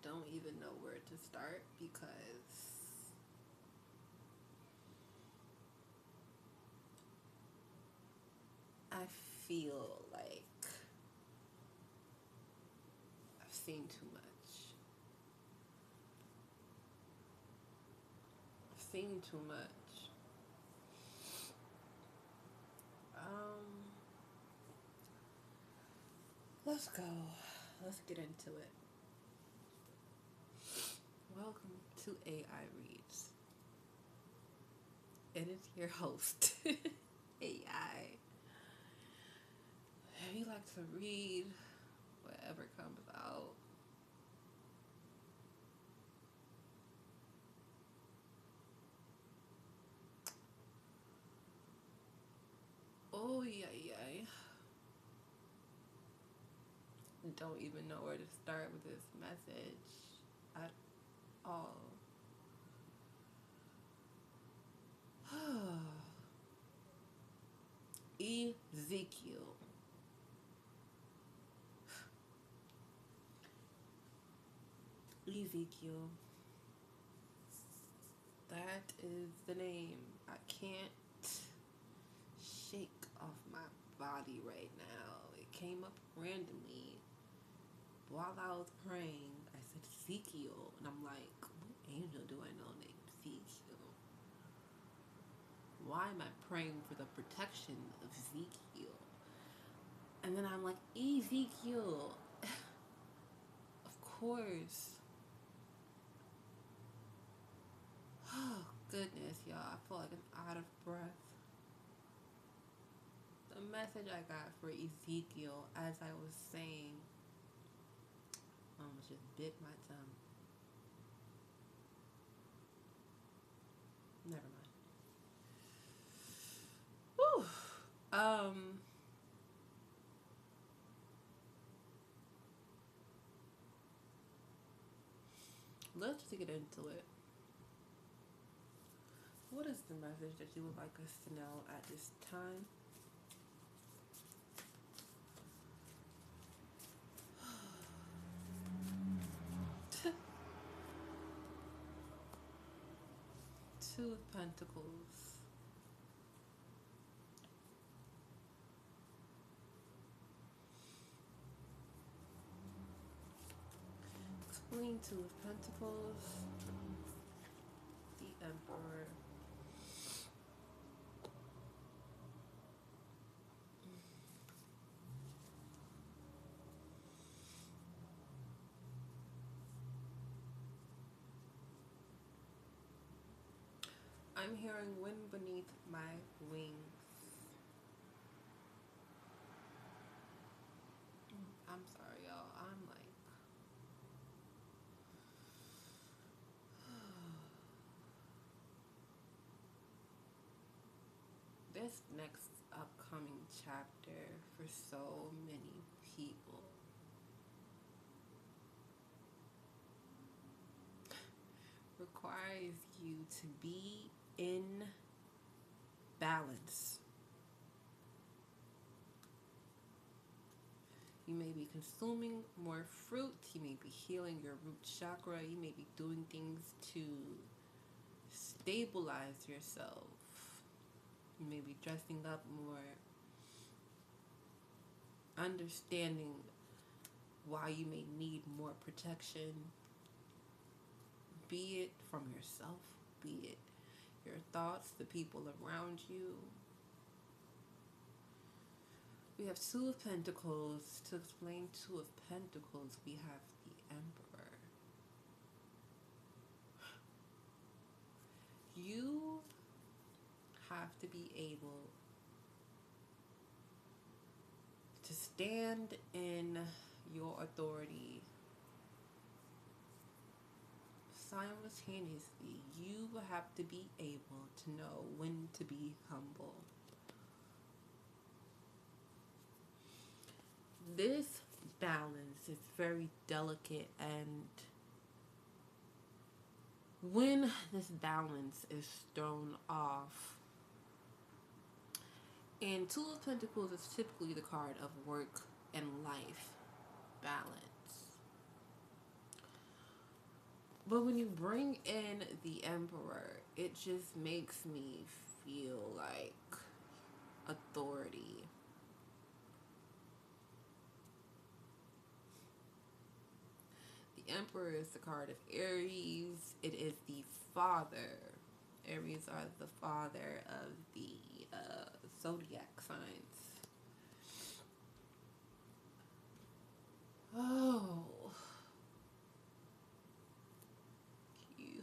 don't even know where to start because I feel like I've seen too much. I've seen too much. Um, let's go. Let's get into it. Welcome to AI Reads. It is your host, AI. If you like to read, whatever comes out, oh yeah, yeah. Don't even know where to start with this message at all. Ezekiel. Ezekiel. That is the name. I can't shake off my body right now. It came up randomly while I was praying. I said Ezekiel, and I'm like, what angel do I know named Ezekiel? Why am I praying for the protection of Ezekiel? And then I'm like, Ezekiel. Of course. Oh, goodness, y'all. I feel like I'm out of breath. The message I got for Ezekiel, as I was saying, I almost just bit my tongue. Never mind. Whew. Let's get into it. What is the message that you would like us to know at this time? Two of Pentacles. Explain Two of Pentacles. The Emperor. I'm hearing wind beneath my wings. I'm sorry, y'all. I'm like, this next upcoming chapter for so many people requires you to be in balance. You may be consuming more fruit, you may be healing your root chakra, you may be doing things to stabilize yourself. You may be dressing up more, understanding why you may need more protection, be it from yourself, be it your thoughts, the people around you. We have Two of Pentacles. To explain Two of Pentacles, we have the Emperor. You have to be able to stand in your authority. Simultaneously, you have to be able to know when to be humble. This balance is very delicate, and when this balance is thrown off, and Two of Pentacles is typically the card of work and life balance. But when you bring in the Emperor, it just makes me feel like authority. The Emperor is the card of Aries. It is the father. Aries are the father of the zodiac signs. Oh, you.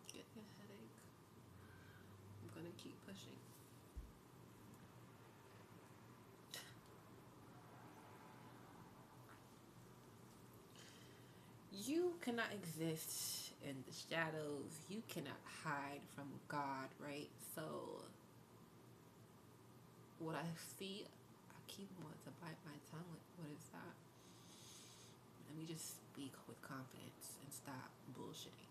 Getting a headache. I'm gonna keep pushing. You cannot exist in the shadows. You cannot hide from God, right? So, what I see, I keep wanting to bite my tongue. Like, what is that? Let me just speak with confidence and stop bullshitting.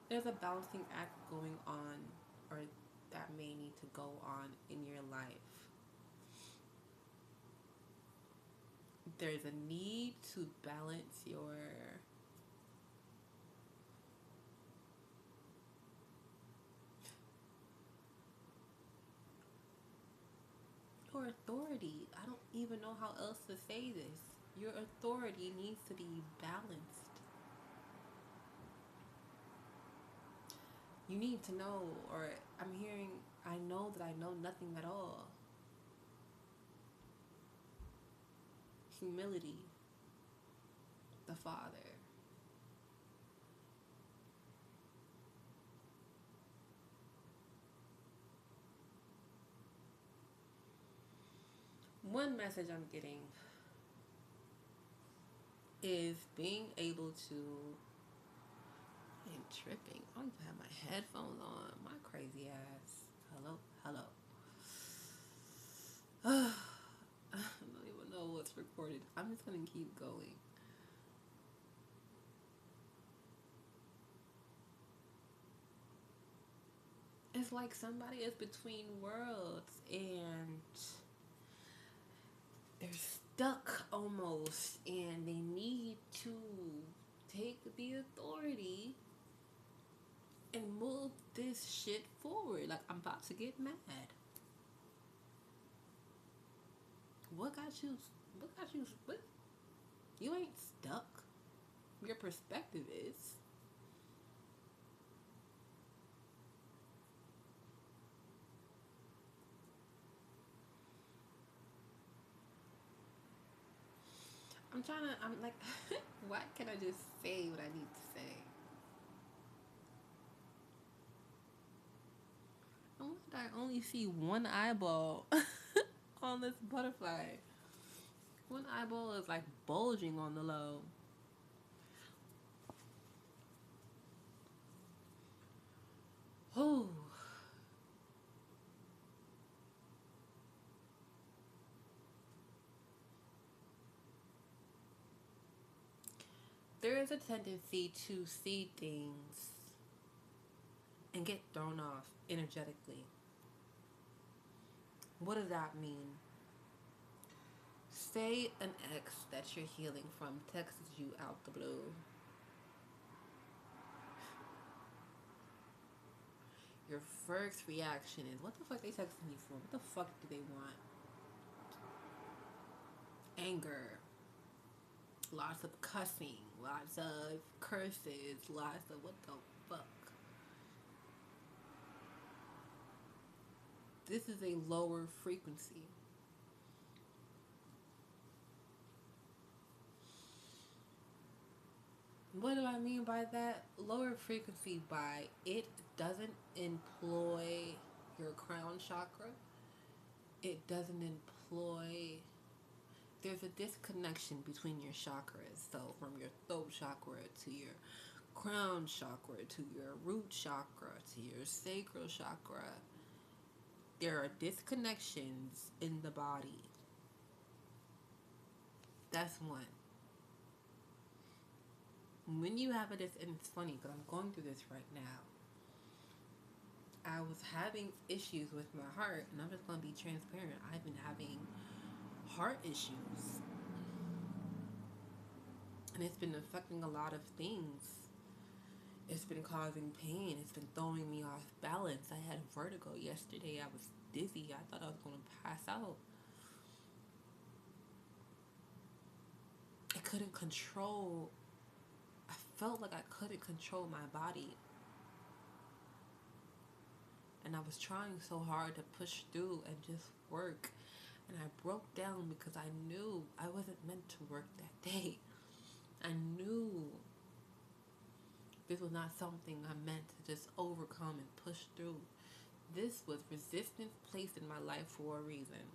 There's a balancing act going on, or that may need to go on in your life. There's a need to balance your authority. I don't even know how else to say this. Your authority needs to be balanced. You need to know, or I'm hearing, I know that I know nothing at all. Humility, the Father. One message I'm getting is being able to. I'm tripping. I don't even have my headphones on. My crazy ass. Hello, hello. I don't even know what's recorded. I'm just gonna keep going. It's like somebody is between worlds and they're stuck almost, and they need to take the authority and move this shit forward. Like, I'm about to get mad. What got you? What got you? What? You ain't stuck. Your perspective is. I'm like, why can't I just say what I need to say? I only see one eyeball on this butterfly. One eyeball is like bulging on the low. Oh. There is a tendency to see things and get thrown off energetically. What does that mean? Say an ex that you're healing from texts you out the blue. Your first reaction is, what the fuck they texting me for? What the fuck do they want? Anger, lots of cussing, lots of curses, lots of what the fuck. This is a lower frequency. What do I mean by that? Lower frequency by it doesn't employ your crown chakra. It doesn't employ. There's a disconnection between your chakras. So from your throat chakra to your crown chakra to your root chakra to your sacral chakra, there are disconnections in the body. That's one. when you have it, and it's funny because I'm going through this right now. I was having issues with my heart, and I'm just going to be transparent. I've been having heart issues, and it's been affecting a lot of things. It's been causing pain. It's been throwing me off balance. I had vertigo yesterday. I was dizzy. I thought I was going to pass out. I couldn't control. I felt like I couldn't control my body. And I was trying so hard to push through and just work. And I broke down because I knew I wasn't meant to work that day. I knew this was not something I meant to just overcome and push through. This was resistance placed in my life for a reason.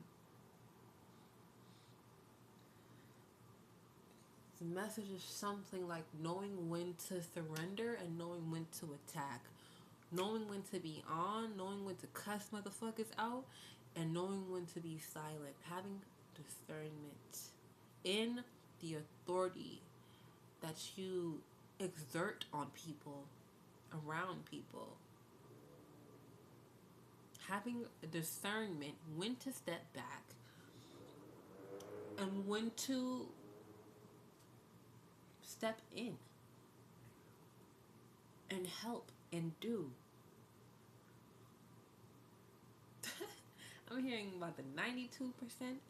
The message is something like knowing when to surrender and knowing when to attack. Knowing when to be on, knowing when to cuss motherfuckers out, and knowing when to be silent. Having discernment in the authority that you exert on people, around people. Having discernment when to step back and when to step in and help and do. I'm hearing about the 92%.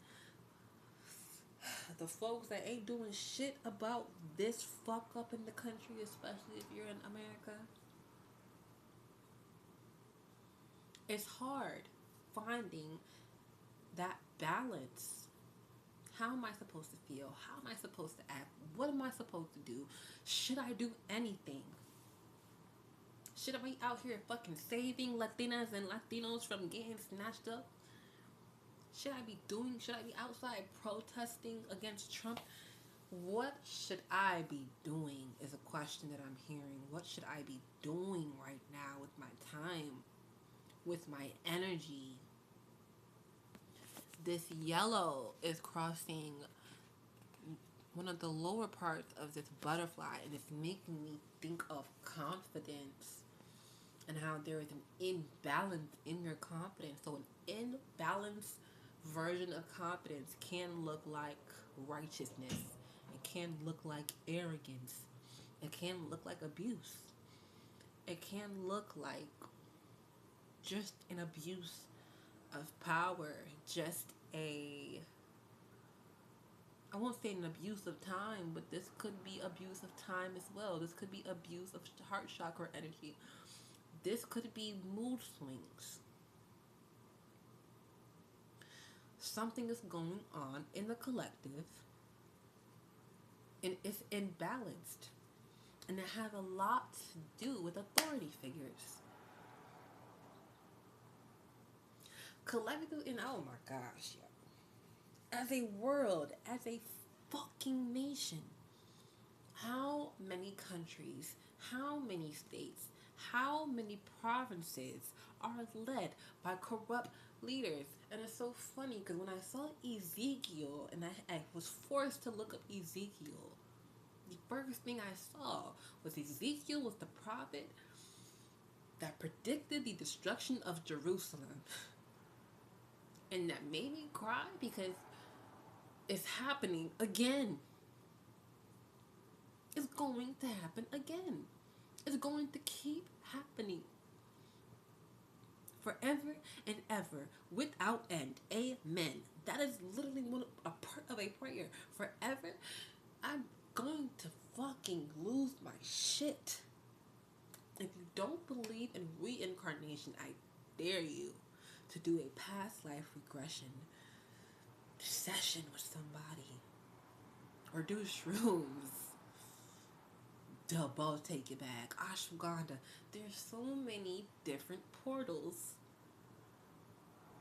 The folks that ain't doing shit about this fuck up in the country, especially if you're in America. It's hard finding that balance. How am I supposed to feel? How am I supposed to act? What am I supposed to do? Should I do anything? Should I be out here fucking saving Latinas and Latinos from getting snatched up? Should I be outside protesting against Trump? What should I be doing is a question that I'm hearing. What should I be doing right now with my time, with my energy? This yellow is crossing one of the lower parts of this butterfly, and it's making me think of confidence and how there is an imbalance in your confidence. So an imbalanced version of confidence can look like righteousness. It can look like arrogance. It can look like abuse. It can look like just an abuse of power, just I won't say an abuse of time, but this could be abuse of time as well. This could be abuse of heart chakra energy. This could be mood swings. Something is going on in the collective, and it's imbalanced. And it has a lot to do with authority figures. Collective, and oh my gosh, as a world, as a fucking nation, how many countries, how many states, how many provinces are led by corrupt leaders? And it's so funny because when I saw Ezekiel, and I was forced to look up Ezekiel, the first thing I saw was Ezekiel was the prophet that predicted the destruction of Jerusalem. And that made me cry because it's happening again. It's going to happen again. It's going to keep happening. Forever and ever, without end. Amen. That is literally a part of a prayer. Forever, I'm going to fucking lose my shit. If you don't believe in reincarnation, I dare you to do a past life regression session with somebody. Or do shrooms. Double take it back. Ashwagandha. There's so many different portals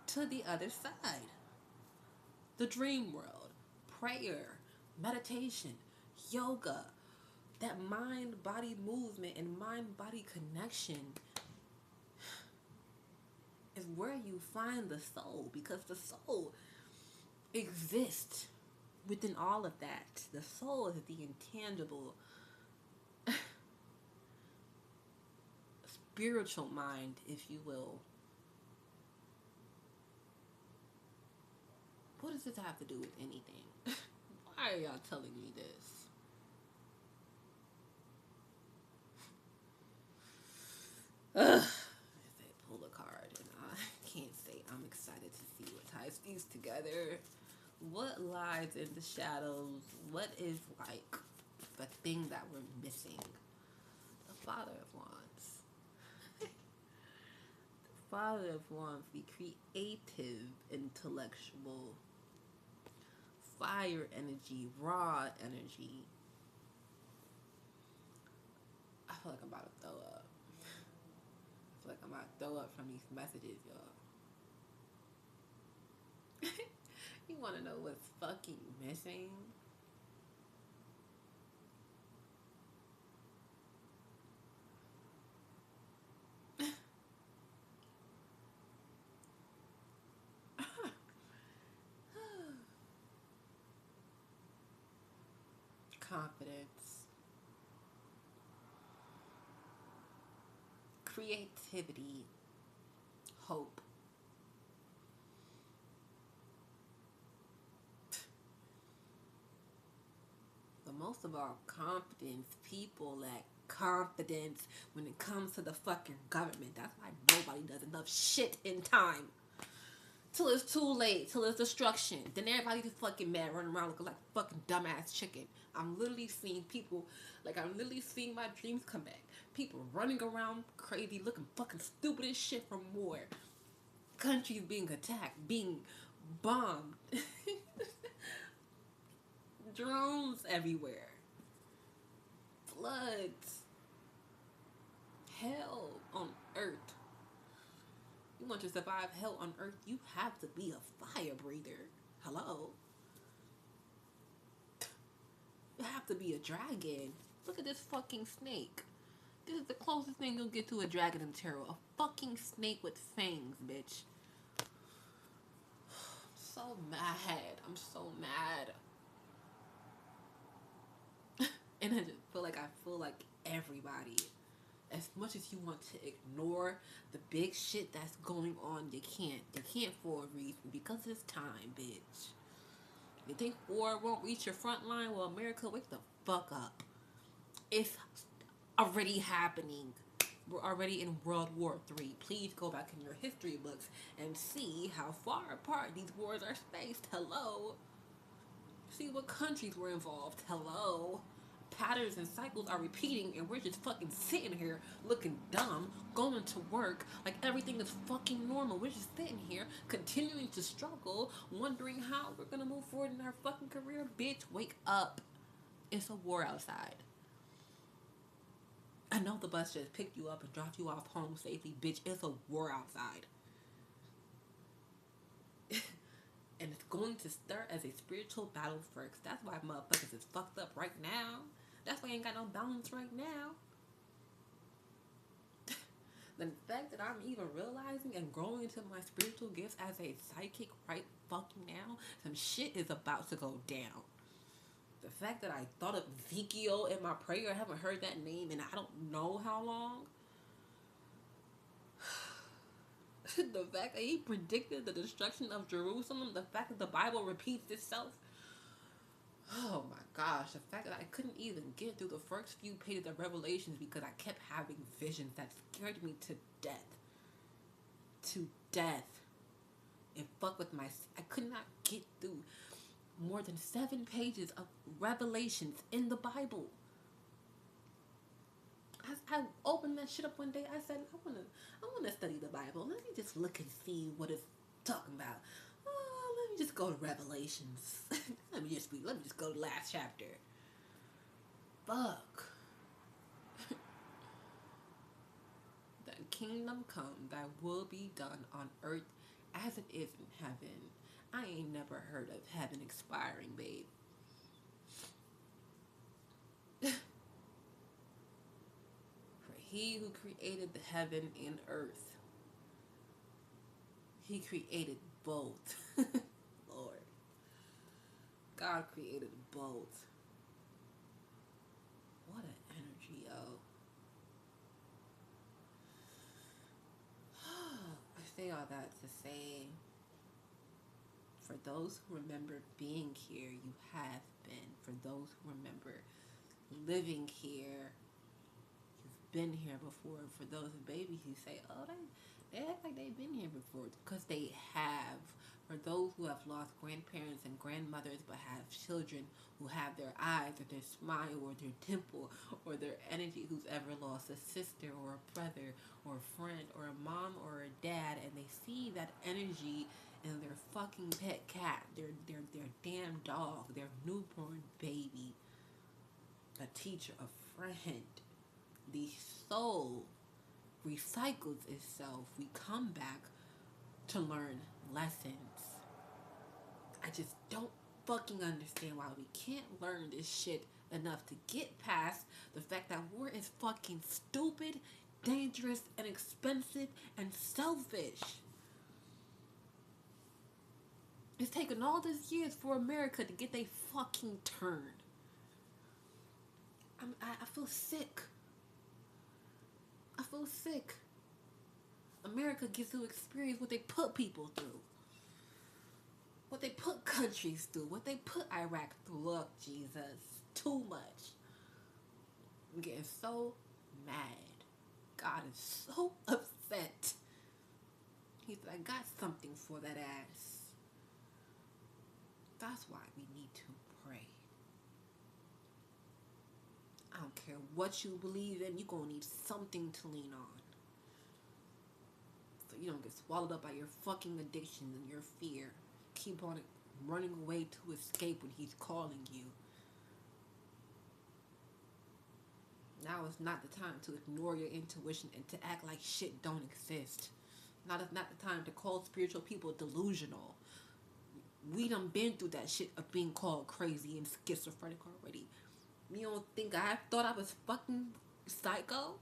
to the other side. The dream world. Prayer. Meditation. Yoga. That mind-body movement and mind-body connection is where you find the soul, because the soul exists within all of that. The soul is the intangible spiritual mind, if you will. What does this have to do with anything? Why are y'all telling me this? Ugh. They pull a card, and I can't say I'm excited to see what ties these together. What lies in the shadows? What is like the thing that we're missing? The Father of Wands. The Father of Wands, the creative, intellectual, fire energy, raw energy. I feel like I'm about to throw up. I feel like I'm about to throw up from these messages, y'all. You want to know what's fucking missing? Confidence, creativity, hope. But most of all, confidence. People lack confidence when it comes to the fucking government. That's why nobody does enough shit in time. Till it's too late, till it's destruction. Then everybody just fucking mad, running around looking like fucking dumbass chicken. I'm literally seeing people, like I'm literally seeing my dreams come back. People running around crazy, looking fucking stupid as shit from war. Countries being attacked, being bombed. Drones everywhere. Floods. Hell on earth. You want to survive hell on earth, you have to be a fire breather. Hello? You have to be a dragon. Look at this fucking snake. This is the closest thing you'll get to a dragon in tarot. A fucking snake with fangs, bitch. I'm so mad. I'm so mad. And I just feel like everybody, as much as you want to ignore the big shit that's going on, you can't. You can't for a reason. Because it's time, bitch. You think war won't reach your front line? Well, America, wake the fuck up. It's already happening. We're already in World War III. Please go back in your history books and see how far apart these wars are spaced. Hello? See what countries were involved. Hello? Patterns and cycles are repeating, and we're just fucking sitting here looking dumb, going to work like everything is fucking normal. We're just sitting here continuing to struggle, wondering how we're gonna move forward in our fucking career. Bitch, wake up. It's a war outside. I know the bus just picked you up and dropped you off home safely. Bitch, it's a war outside. And it's going to start as a spiritual battle first. That's why motherfuckers is fucked up right now. That's why I ain't got no balance right now. The fact that I'm even realizing and growing into my spiritual gifts as a psychic right fucking now, some shit is about to go down. The fact that I thought of Ezekiel in my prayer, I haven't heard that name in I don't know how long. The fact that he predicted the destruction of Jerusalem, the fact that the Bible repeats itself. Oh my gosh, the fact that I couldn't even get through the first few pages of Revelations because I kept having visions that scared me to death. To death. It fucked with I could not get through more than 7 pages of Revelations in the Bible. I opened that shit up one day. I said, I wanna study the Bible. Let me just look and see what it's talking about. Let me just go to Revelations. let me just go to the last chapter. Fuck. Thy kingdom come, thy will be done on earth as it is in heaven. I ain't never heard of heaven expiring, babe. He who created the heaven and earth, he created both. Lord. God created both. What an energy, yo. that to say, for those who remember being here, you have been. For those who remember living here, you've been here before. For those babies who say, oh, they act like they've been here before, because they have. For those who have lost grandparents and grandmothers but have children who have their eyes or their smile or their dimple or their energy, who's ever lost a sister or a brother or a friend or a mom or a dad, and they see that energy in their fucking pet cat, their damn dog, their newborn baby, a teacher, a friend. The soul recycles itself. We come back to learn lessons. I just don't fucking understand why we can't learn this shit enough to get past the fact that war is fucking stupid, dangerous, and expensive, and selfish. It's taken all these years for America to get their fucking turn. I feel sick. I feel sick. America gets to experience what they put people through. What they put countries through. What they put Iraq through. Look, Jesus. Too much. I'm getting so mad. God is so upset. He said, I got something for that ass. That's why we need to pray. I don't care what you believe in, you're going to need something to lean on. So you don't get swallowed up by your fucking addictions and your fear. Keep on running away to escape when he's calling you. Now is not the time to ignore your intuition and to act like shit don't exist. Now is not the time to call spiritual people delusional. We done been through that shit of being called crazy and schizophrenic already. You don't think I thought I was fucking psycho?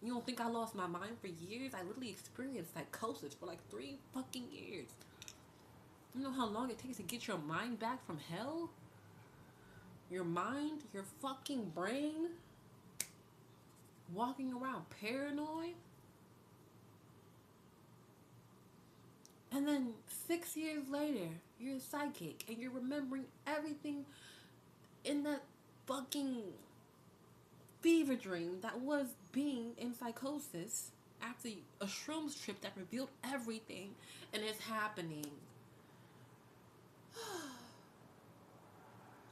You don't think I lost my mind for years? I literally experienced psychosis for like 3 fucking years. You know how long it takes to get your mind back from hell? Your mind, your fucking brain, walking around paranoid? And then 6 years later, you're psychic and you're remembering everything in that fucking fever dream that was being in psychosis after a shrooms trip that revealed everything, and it's happening.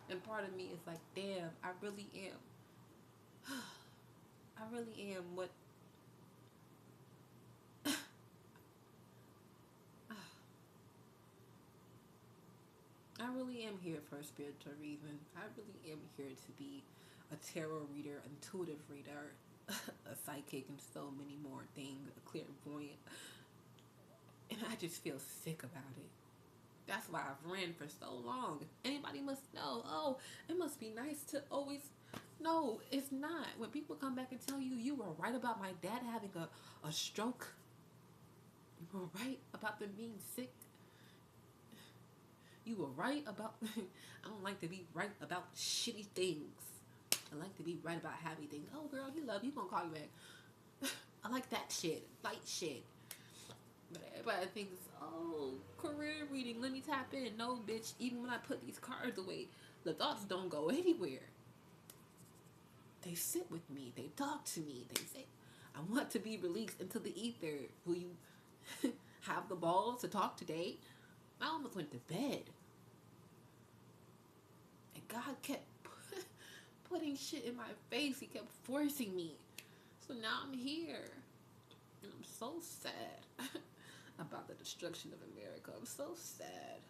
And part of me is like, damn, I really am. I really am what I really am here for a spiritual reason. I really am here to be a tarot reader, intuitive reader, a psychic, and so many more things, a clairvoyant. And I just feel sick about it. That's why I've ran for so long. If anybody must know, oh, it must be nice to always... No, it's not. When people come back and tell you, you were right about my dad having a stroke. You were right about them being sick. You were right about... I don't like to be right about shitty things. I like to be right about happy things. Oh, girl, he love you. He gonna call you back. I like that shit. Light shit. But everybody thinks, oh, career reading, let me tap in. No, bitch. Even when I put these cards away, the thoughts don't go anywhere. They sit with me. They talk to me. They say, I want to be released into the ether. Will you have the balls to talk today? I almost went to bed. And God kept putting shit in my face. He kept forcing me. So now I'm here. And I'm so sad about the destruction of America. I'm so sad.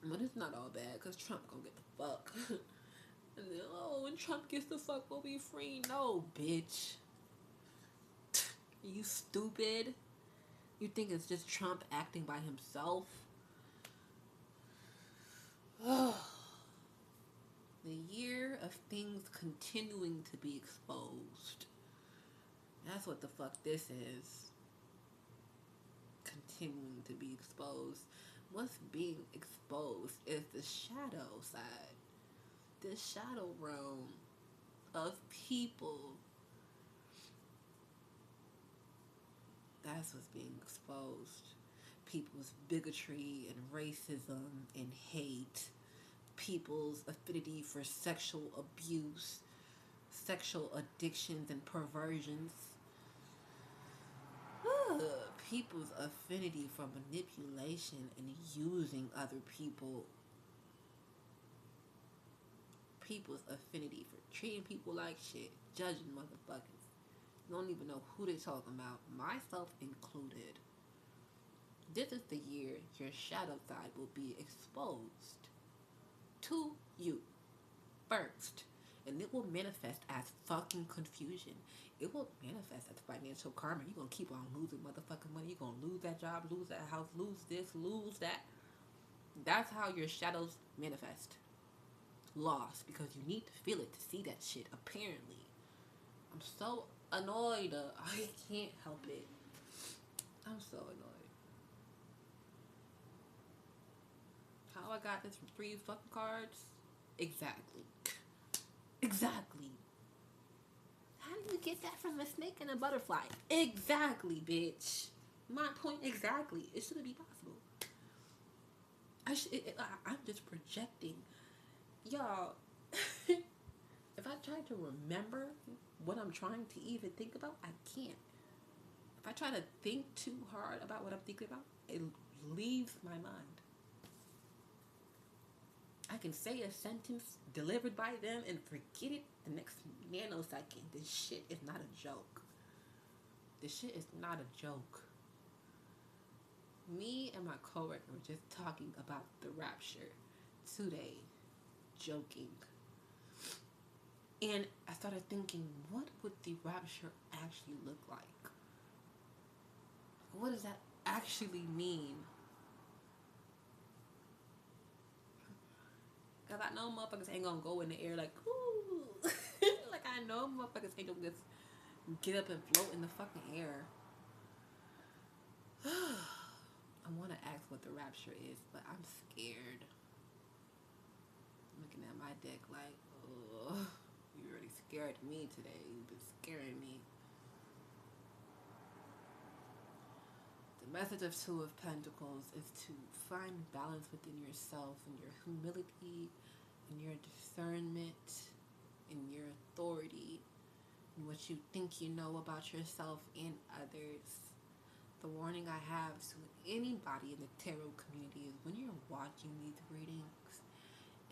But it's not all bad, because Trump gonna get the fuck. And then, oh, when Trump gets the fuck, we'll be free. No, bitch. Are you stupid? You think it's just Trump acting by himself? The year of things continuing to be exposed. That's what the fuck this is. Continuing to be exposed. What's being exposed is the shadow side. The shadow realm of people That's what's being exposed. People's bigotry and racism and hate. People's affinity for sexual abuse, sexual addictions and perversions. People's affinity for manipulation and using other people. People's affinity for treating people like shit, judging motherfuckers. You don't even know who they talking about, myself included. This is the year your shadow side will be exposed to you first. And it will manifest as fucking confusion. It will manifest as financial karma. You're gonna keep on losing motherfucking money. You're gonna lose that job, lose that house, lose this, lose that. That's how your shadows manifest. Loss, because you need to feel it to see that shit, apparently. I'm so annoyed. I can't help it. I'm so annoyed. How I got this from free fucking cards? Exactly. Exactly. How do you get that from a snake and a butterfly? Exactly, bitch. My point exactly. It shouldn't be possible. I'm just projecting. Y'all, if I try to remember what I'm trying to even think about, I can't. If I try to think too hard about what I'm thinking about, it leaves my mind. I can say a sentence delivered by them and forget it the next nanosecond. This shit is not a joke. This shit is not a joke. Me and my coworker were just talking about the rapture today, joking. And I started thinking, what would the rapture actually look like? What does that actually mean? Because I know motherfuckers ain't gonna go in the air like, ooh. Like, I know motherfuckers ain't gonna just get up and float in the fucking air. I want to ask what the rapture is, but I'm scared. I'm looking at my deck like, ugh, you already scared me today. You've been scaring me. The message of Two of Pentacles is to find balance within yourself and your humility and your discernment and your authority and what you think you know about yourself and others. The warning I have to anybody in the tarot community is when you're watching these readings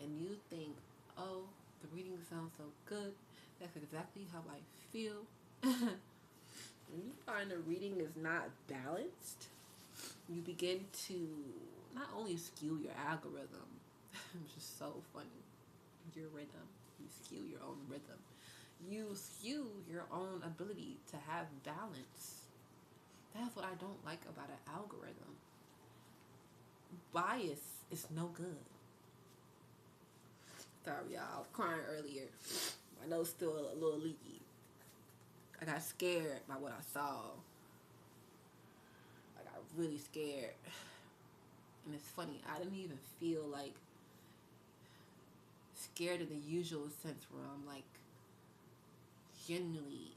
and you think, oh, the reading sounds so good, that's exactly how I feel. When you find a reading is not balanced, you begin to not only skew your algorithm, which is so funny, your rhythm, you skew your own rhythm. You skew your own ability to have balance. That's what I don't like about an algorithm. Bias is no good. Sorry, y'all. I was crying earlier. My nose still a little leaky. I got scared by what I saw. I got really scared. And it's funny, I didn't even feel like scared in the usual sense where I'm like genuinely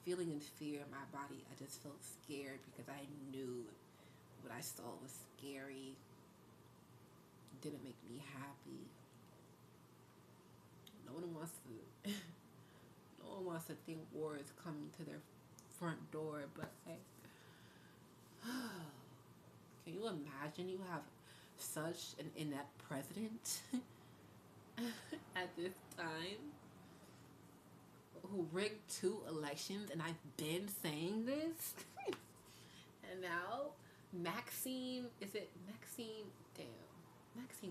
feeling in fear in my body. I just felt scared because I knew what I saw was scary. It didn't make me happy. No one wants to think war is coming to their front door, but like, can you imagine you have such an inept president at this time who rigged 2 elections, and I've been saying this. And now Maxine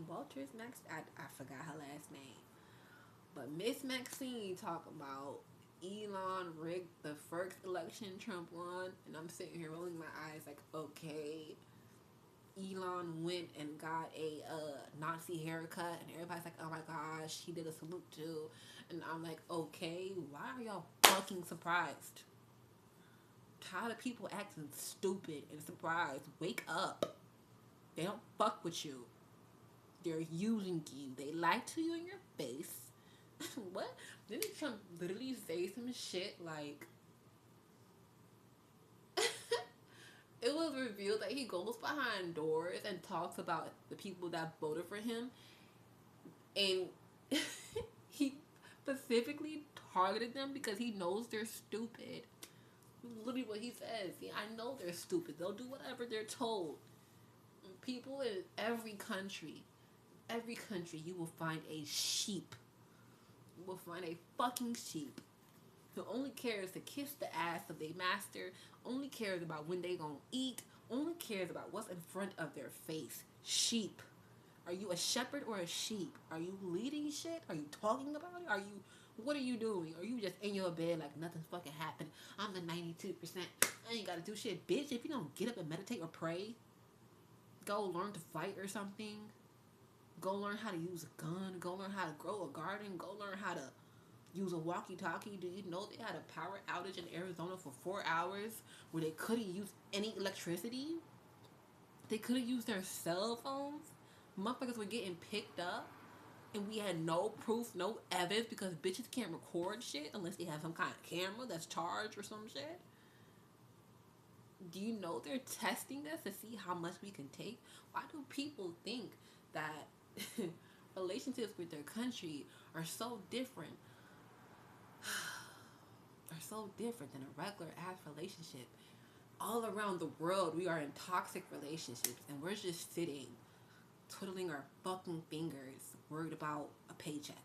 Walters, I forgot her last name, but Miss Maxine talking about Elon rigged the first election Trump won, and I'm sitting here rolling my eyes like, okay, Elon went and got a Nazi haircut, and everybody's like, oh my gosh, he did a salute too. And I'm like, okay, why are y'all fucking surprised? Tired of people acting stupid and surprised. Wake up. They don't fuck with you. They're using you. They lie to you in your face. What? Didn't Trump literally say some shit like it was revealed that he goes behind doors and talks about the people that voted for him, and he specifically targeted them because he knows they're stupid. Literally what he says. Yeah, I know they're stupid. They'll do whatever they're told. People in every country, you will find a sheep. You will find a fucking sheep who only cares to kiss the ass of their master, only cares about when they gonna eat, only cares about what's in front of their face. Sheep. Are you a shepherd or a sheep? Are you leading shit? Are you talking about it? What are you doing? Are you just in your bed like nothing's fucking happened? I'm the 92%. I ain't gotta do shit. Bitch, if you don't get up and meditate or pray, go learn to fight or something. Go learn how to use a gun. Go learn how to grow a garden. Go learn how to use a walkie-talkie. Do you know they had a power outage in Arizona for 4 hours where they couldn't use any electricity? They couldn't use their cell phones. Motherfuckers were getting picked up, and we had no proof, no evidence, because bitches can't record shit unless they have some kind of camera that's charged or some shit. Do you know they're testing us to see how much we can take? Why do people think that relationships with their country are so different? Are so different than a regular ass relationship. All around the world, we are in toxic relationships, and we're just sitting, twiddling our fucking fingers, worried about a paycheck.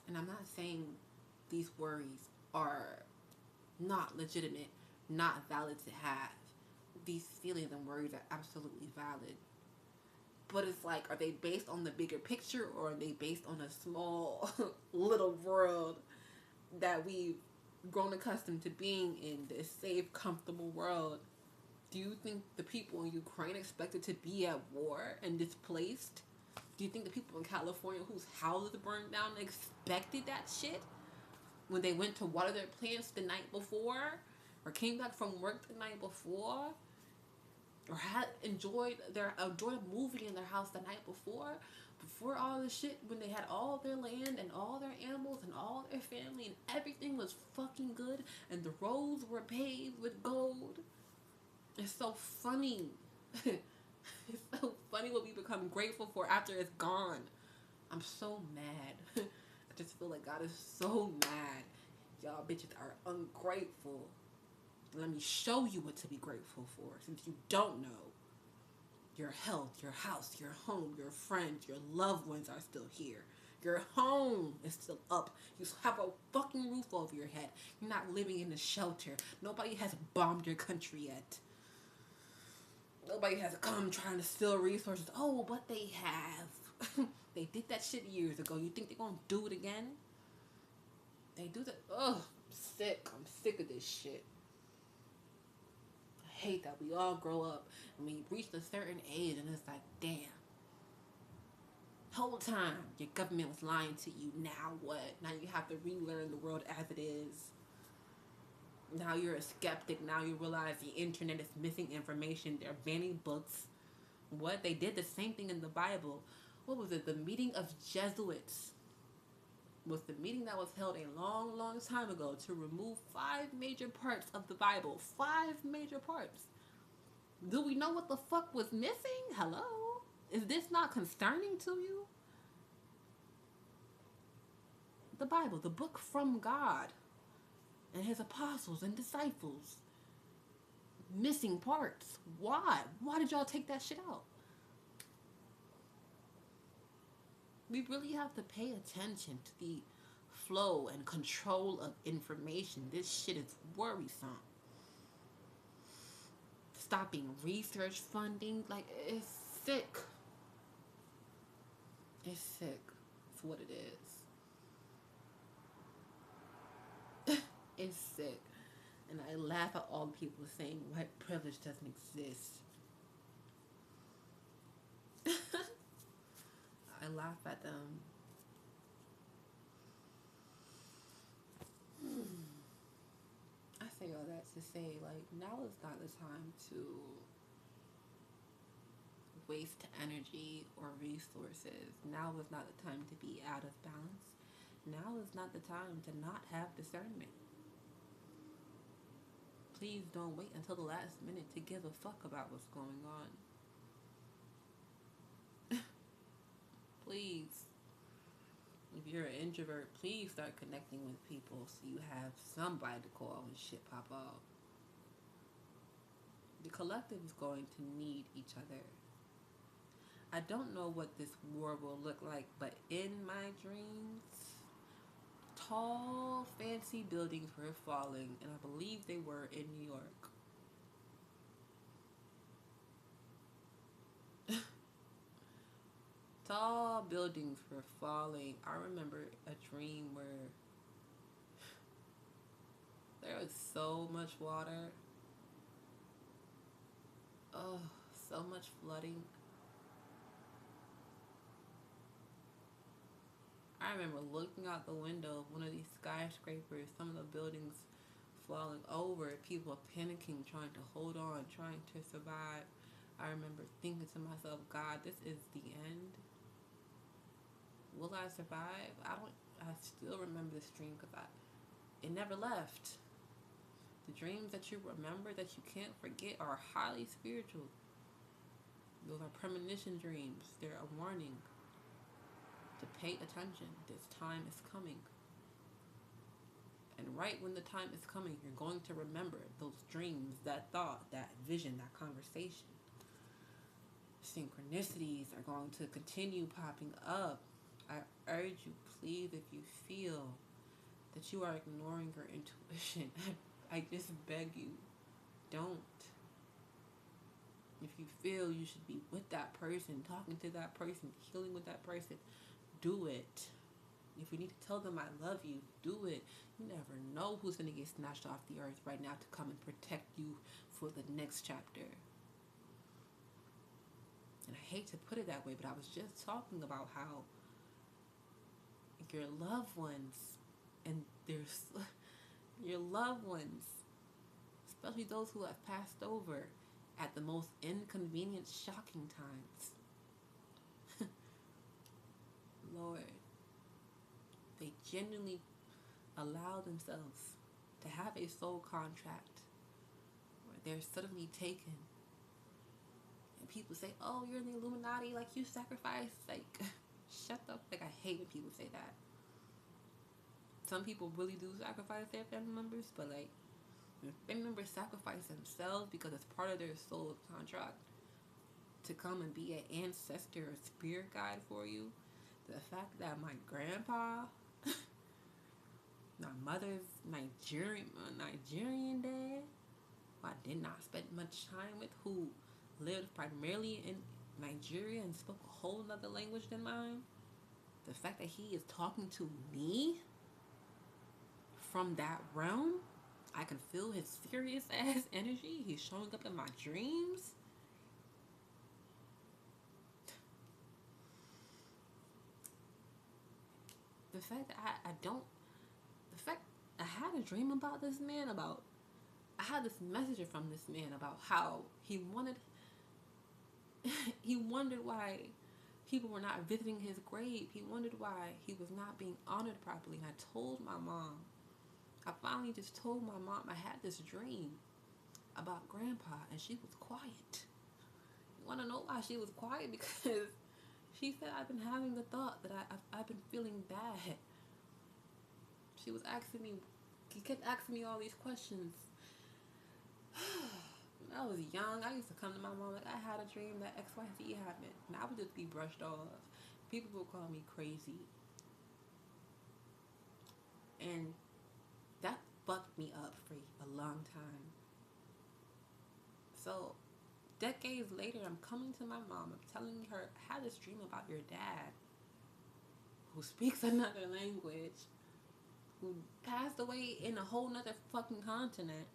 And I'm not saying these worries are not legitimate, not valid to have. These feelings and worries are absolutely valid. But it's like, are they based on the bigger picture, or are they based on a small little world that we've grown accustomed to being in, this safe, comfortable world? Do you think the people in Ukraine expected to be at war and displaced? Do you think the people in California whose houses burned down expected that shit when they went to water their plants the night before, or came back from work the night before, or had enjoyed a movie in their house the night before all this shit, when they had all their land and all their animals and all their family and everything was fucking good and the roads were paved with gold? It's so funny. It's so funny what we become grateful for after it's gone. I'm so mad. I just feel like God is so mad. Y'all bitches are ungrateful. Let me show you what to be grateful for, since you don't know. Your health, your house, your home, your friends, your loved ones are still here. Your home is still up. You have a fucking roof over your head. You're not living in a shelter. Nobody has bombed your country yet. Nobody has come trying to steal resources. Oh, but they have. They did that shit years ago. You think they're gonna do it again? They do that. Ugh, I'm sick. I'm sick of this shit. I hate that we all grow up and we reach a certain age and it's like, damn. Whole time your government was lying to you. Now what? Now you have to relearn the world as it is. Now you're a skeptic. Now you realize the internet is missing information. They're banning books. What? They did the same thing in the Bible. What was it? The meeting of Jesuits was the meeting that was held a long, long time ago to remove 5 major parts of the Bible. 5 major parts. Do we know what the fuck was missing? Hello? Is this not concerning to you? The Bible, the book from God and his apostles and disciples. Missing parts. Why? Why did y'all take that shit out? We really have to pay attention to the flow and control of information. This shit is worrisome. Stopping research funding, like, it's sick. It's sick. It's what it is. It's sick. And I laugh at all the people saying white privilege doesn't exist. I laugh at them. I say all that to say, like, now is not the time to waste energy or resources. Now is not the time to be out of balance. now is not the time to not have discernment. Please don't wait until the last minute to give a fuck about what's going on. Please. If you're an introvert, please start connecting with people so you have somebody to call when shit pop off. The collective is going to need each other. I don't know what this war will look like, but in my dreams, tall, fancy buildings were falling, and I believe they were in New York. Tall buildings were falling. I remember a dream where there was so much water. Oh, so much flooding. I remember looking out the window of one of these skyscrapers, some of the buildings falling over, people panicking, trying to hold on, trying to survive. I remember thinking to myself, God, this is the end. Will I survive? I still remember this dream because it never left. The dreams that you remember that you can't forget are highly spiritual. Those are premonition dreams. They're a warning to pay attention. This time is coming. And right when the time is coming, you're going to remember those dreams, that thought, that vision, that conversation. Synchronicities are going to continue popping up. I urge you, please, if you feel that you are ignoring your intuition, I just beg you, don't. If you feel you should be with that person, talking to that person, healing with that person, do it. If you need to tell them I love you, do it. You never know who's going to get snatched off the earth right now to come and protect you for the next chapter. And I hate to put it that way, but I was just talking about how your loved ones, and there's your loved ones, especially those who have passed over at the most inconvenient, shocking times. Lord, they genuinely allow themselves to have a soul contract where they're suddenly taken. And people say, oh, you're in the Illuminati, like you sacrifice. Like, shut up. Like, I hate when people say that. Some people really do sacrifice their family members, but like, when family members sacrifice themselves because it's part of their soul contract to come and be an ancestor or spirit guide for you, the fact that my grandpa, my mother's Nigerian dad, who I did not spend much time with, who lived primarily in Nigeria and spoke a whole other language than mine, the fact that he is talking to me from that realm, I can feel his serious ass energy. He's showing up in my dreams. The fact that I had a dream about this man, I had this message from this man about how he wondered why people were not visiting his grave. He wondered why he was not being honored properly. And I told my mom, I finally just told my mom I had this dream about grandpa, and she was quiet. You want to know why she was quiet? Because she said, I've been having the thought that I've been feeling bad. She was asking me, he kept asking me all these questions. When I was young, I used to come to my mom like, I had a dream that XYZ happened. And I would just be brushed off. People would call me crazy. And that fucked me up for a long time. So, decades later, I'm coming to my mom. I'm telling her, I had this dream about your dad, who speaks another language, who passed away in a whole nother fucking continent.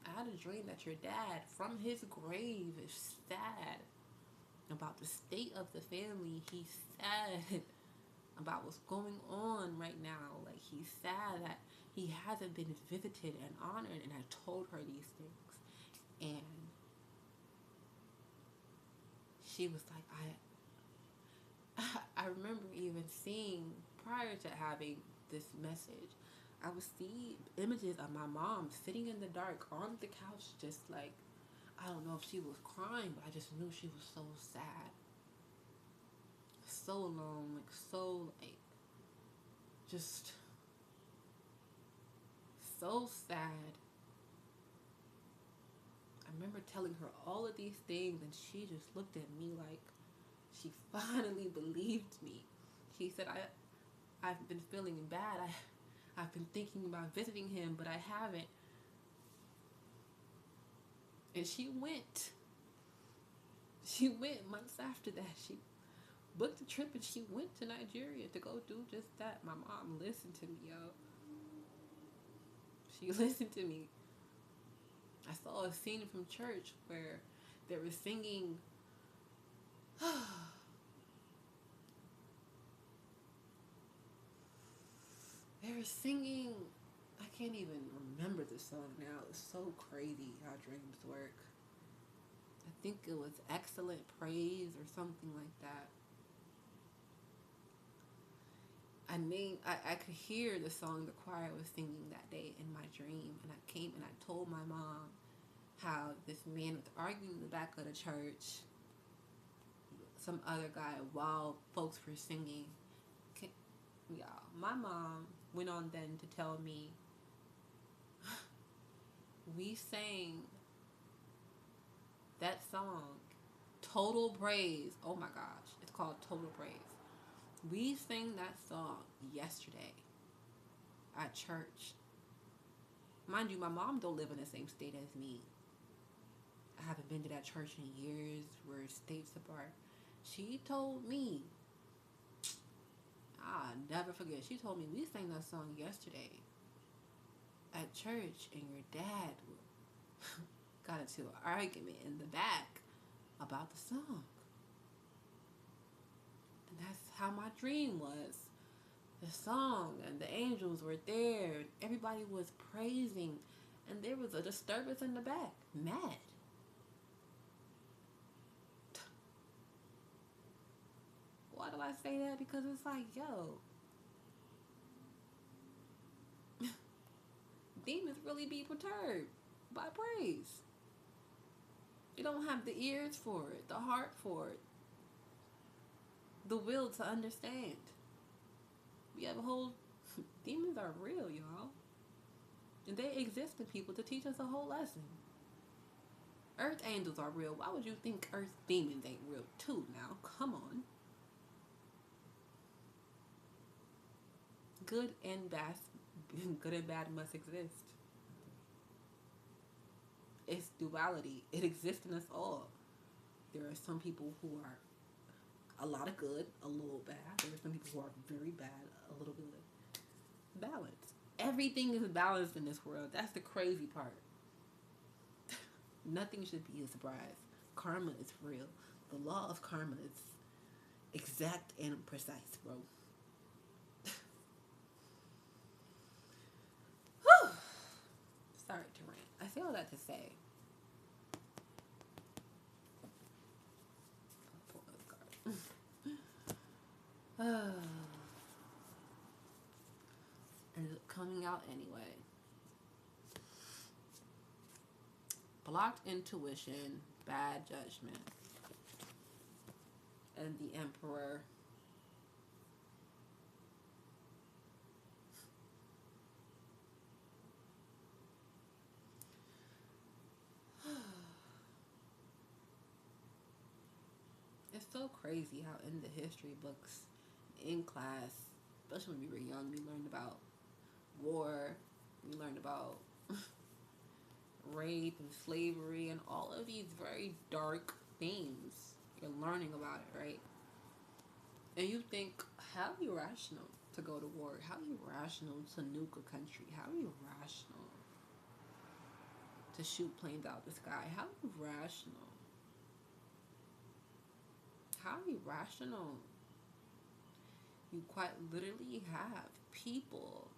I had a dream that your dad, from his grave, is sad about the state of the family. He's sad about what's going on right now. Like, he's sad that he hasn't been visited and honored. And I told her these things. And she was like, I remember even seeing prior to having this message, I would see images of my mom sitting in the dark on the couch, just like, I don't know if she was crying, but I just knew she was so sad, so alone, like so like just so sad. I remember telling her all of these things, and she just looked at me like she finally believed me. She said, I've been feeling bad. I've been thinking about visiting him, but I haven't. And she went. She went months after that. She booked a trip and she went to Nigeria to go do just that. My mom listened to me, yo. She listened to me. I saw a scene from church where they were singing. They were singing. I can't even remember the song now. It's so crazy how dreams work. I think it was Excellent Praise or something like that. I could hear the song the choir was singing that day in my dream, and I came and I told my mom how this man was arguing in the back of the church, some other guy, while folks were singing. Y'all, my mom went on then to tell me, we sang that song, Total Praise. Oh my gosh, it's called Total Praise. We sang that song yesterday at church. Mind you, my mom don't live in the same state as me. I haven't been to that church in years. We're states apart. She told me, I'll never forget, she told me we sang that song yesterday at church, and your dad got into an argument in the back about the song. And that's how my dream was. The song, and the angels were there, and everybody was praising, and there was a disturbance in the back. Mad. Why do I say that? Because it's like, yo, demons really be perturbed by praise. You don't have the ears for it, the heart for it, the will to understand. We have a whole... Demons are real, y'all. And they exist in people to teach us a whole lesson. Earth angels are real. Why would you think earth demons ain't real too now? Come on. Good and bad must exist. It's duality. It exists in us all. There are some people who are a lot of good, a little bad. There are some people who are very bad, a little good. Balance. Everything is balanced in this world. That's the crazy part. Nothing should be a surprise. Karma is real. The law of karma is exact and precise, bro. Sorry to rant. I say all that to say, pull this card. And it's coming out anyway. Blocked intuition, bad judgment, and the Emperor. It's so crazy how in the history books, in class, especially when we were young, we learned about war, we learned about rape and slavery and all of these very dark themes. You're learning about it, right? And you think, how irrational to go to war? How irrational to nuke a country? How irrational to shoot planes out the sky? How irrational? How irrational? You quite literally have people,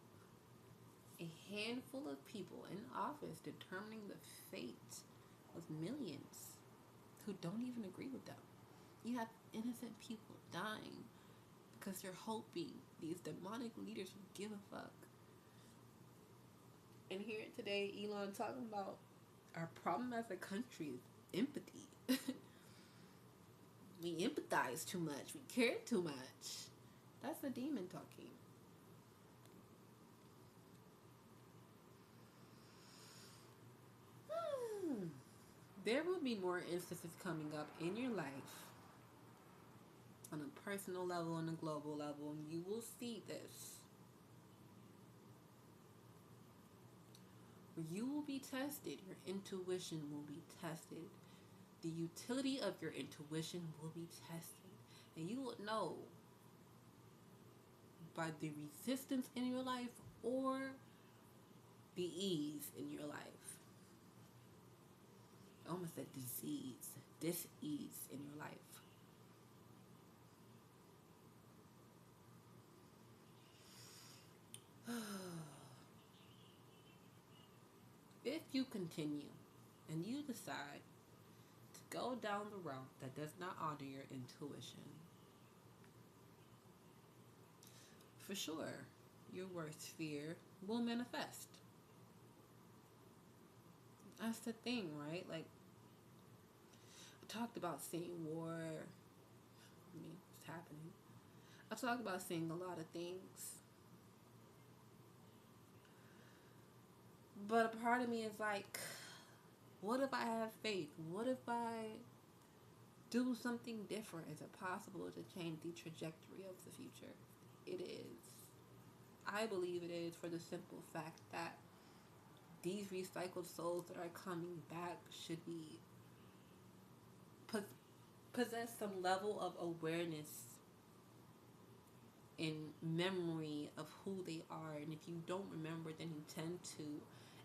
a handful of people in office determining the fate of millions who don't even agree with them. You have innocent people dying Because you're hoping these demonic leaders will give a fuck. And here today, Elon talking about our problem as a country is empathy. We empathize too much. We care too much. That's the demon talking. There will be more instances coming up in your life on a personal level, on a global level, and you will see this. You will be tested. Your intuition will be tested. The utility of your intuition will be tested. And you will know by the resistance in your life or the ease in your life. Almost a disease, dis-ease in your life. If you continue and you decide to go down the route that does not honor your intuition, for sure, your worst fear will manifest. That's the thing, right? Like, I talked about seeing war. I mean, it's happening. I talked about seeing a lot of things. But a part of me is like, what if I have faith? What if I do something different? Is it possible to change the trajectory of the future? It is. I believe it is, for the simple fact that these recycled souls that are coming back should be possess some level of awareness and memory of who they are. And if you don't remember, then you tend to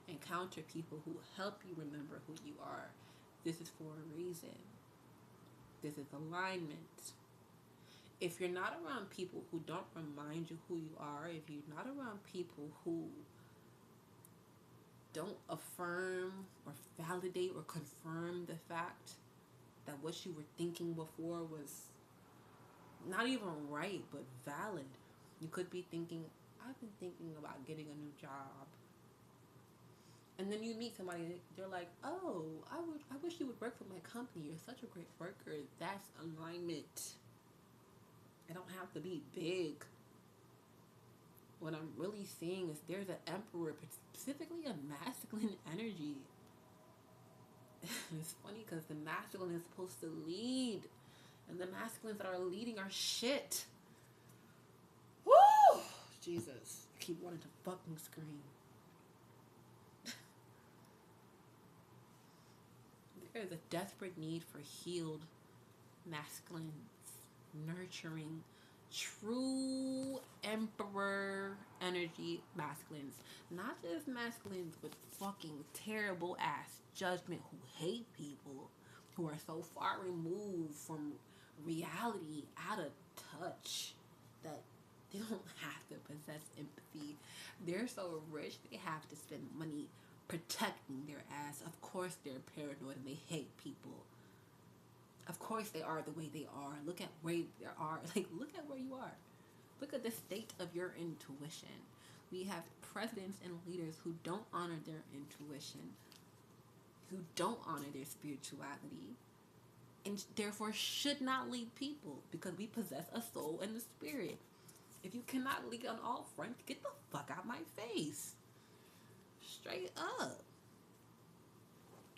encounter people who help you remember who you are. This is for a reason. This is alignment. If you're not around people who don't remind you who you are, if you're not around people who don't affirm or validate or confirm the fact that what you were thinking before was not even right, but valid. You could be thinking, I've been thinking about getting a new job. And then you meet somebody, they're like, oh, I wish you would work for my company. You're such a great worker. That's alignment. It don't have to be big. What I'm really seeing is there's an emperor, specifically a masculine energy. It's funny because the masculine is supposed to lead, and the masculines that are leading are shit. Woo! Jesus. I keep wanting to fucking scream. There is a desperate need for healed masculines, nurturing, true emperor energy masculines. Not just masculines with fucking terrible ass judgment who hate people, who are so far removed from reality, out of touch, that they don't have to possess empathy. They're so rich they have to spend money protecting their ass. Of course they're paranoid and they hate people. Of course they are the way they are. Look at where they are. Like, look at where you are. Look at the state of your intuition. We have presidents and leaders who don't honor their intuition, who don't honor their spirituality, and therefore should not lead people, because we possess a soul and a spirit. If you cannot lead on all fronts, get the fuck out my face. Straight up.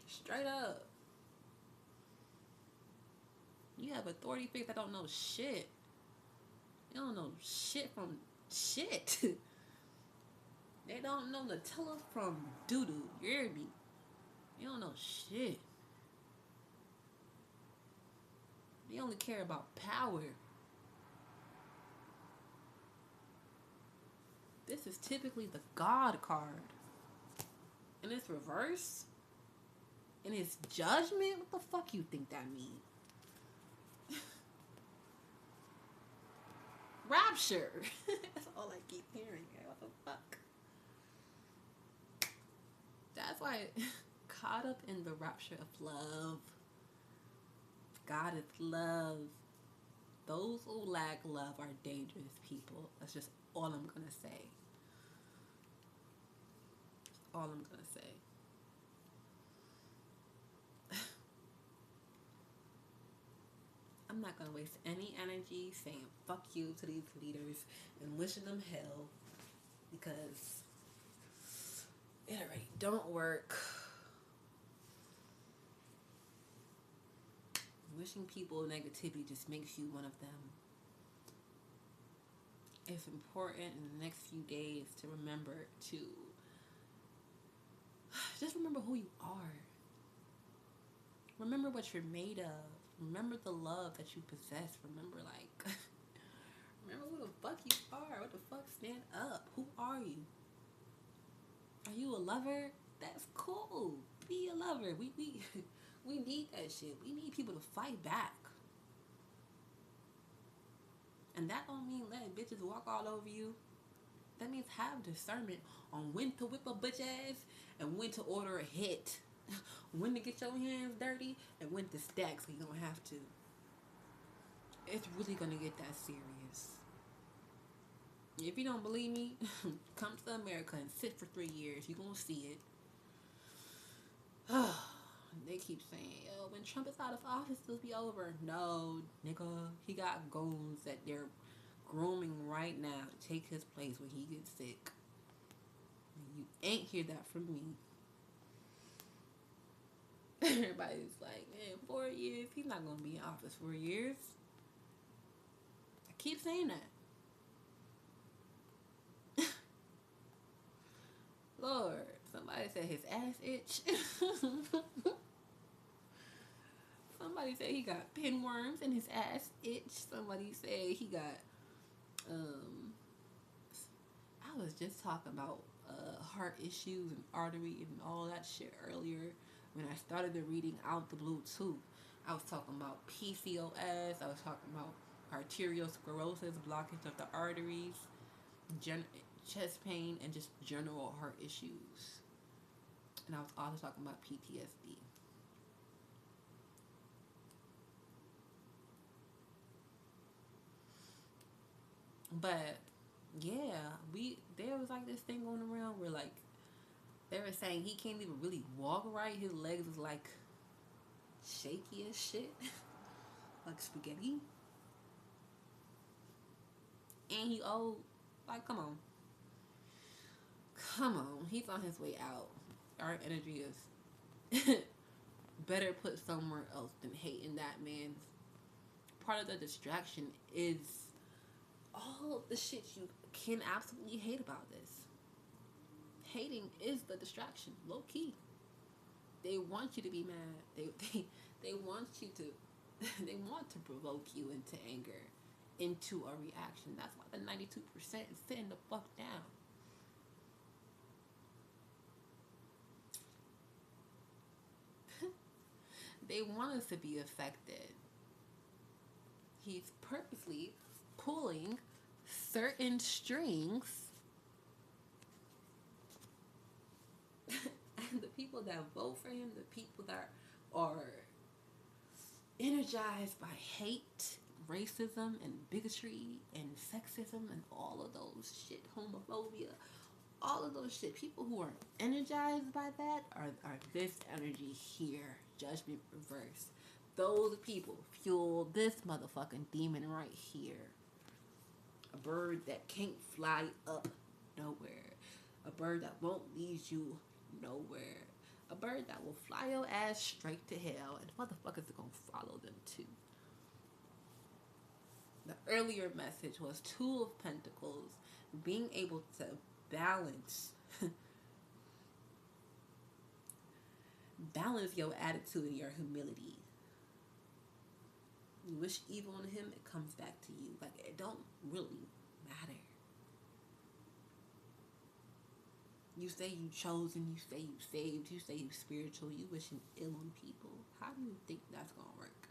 Straight up. You have authority figures that don't know shit. They don't know shit from shit. They don't know Nutella from doo-doo. You hear me? They don't know shit. They only care about power. This is typically the God card. And it's reverse. And it's judgment. What the fuck you think that means? Rapture. That's all I keep hearing. What the fuck? That's why caught up in the rapture of love. God is love. Those who lack love are dangerous people. That's just all I'm gonna say. All I'm gonna say. I'm not gonna waste any energy saying fuck you to these leaders and wishing them hell because it already don't work. Wishing people negativity just makes you one of them. It's important in the next few days to remember to just remember who you are. Remember what you're made of. Remember the love that you possess. Remember, like, remember who the fuck you are. What the fuck? Stand up. Who are you? Are you a lover? That's cool. Be a lover. We need that shit. We need people to fight back. And that don't mean letting bitches walk all over you. That means have discernment on when to whip a bitch ass and when to order a hit. When to get your hands dirty and when to stack so you don't have to. It's really gonna get that serious. If you don't believe me, come to America and sit for 3 years. You gonna see it. They keep saying, yo, when Trump is out of office, it'll be over. No, nigga, he got goons that they're grooming right now to take his place when he gets sick. You ain't hear that from me. Everybody's like, man, 4 years. He's not gonna be in office 4 years. I keep saying that. Lord, somebody said his ass itch. Somebody said he got pinworms in his ass itch. Somebody said he got I was just talking about heart issues and artery and all that shit earlier when I started the reading Out the Blue too. I was talking about PCOS. I was talking about arterial sclerosis, blockage of the arteries, chest pain, and just general heart issues. And I was also talking about PTSD. But yeah, there was like this thing going around where like they were saying he can't even really walk right. His legs is like shaky as shit, like spaghetti. And he old. Like, come on. Come on. He's on his way out. Our energy is better put somewhere else than hating that man's. Part of the distraction is all of the shit you can absolutely hate about this. Hating is the distraction, low key. They want you to be mad. They want you to they want to provoke you into anger, into a reaction. That's why the 92% is sitting the fuck down. They want us to be affected. He's purposely pulling certain strings and the people that vote for him, the people that are energized by hate, racism, and bigotry, and sexism, and all of those shit, homophobia, all of those shit. People who are energized by that are this energy here, judgment reverse. Those people fuel this motherfucking demon right here. A bird that can't fly up nowhere. A bird that won't lead you nowhere. A bird that will fly your ass straight to hell, and motherfuckers are gonna follow them too. The earlier message was Two of Pentacles, being able to balance your attitude and your humility. You wish evil on him, it comes back to you. Like, it don't really matter. You say you chosen, you say you saved, you say you spiritual, you wishing ill on people. How do you think that's gonna work?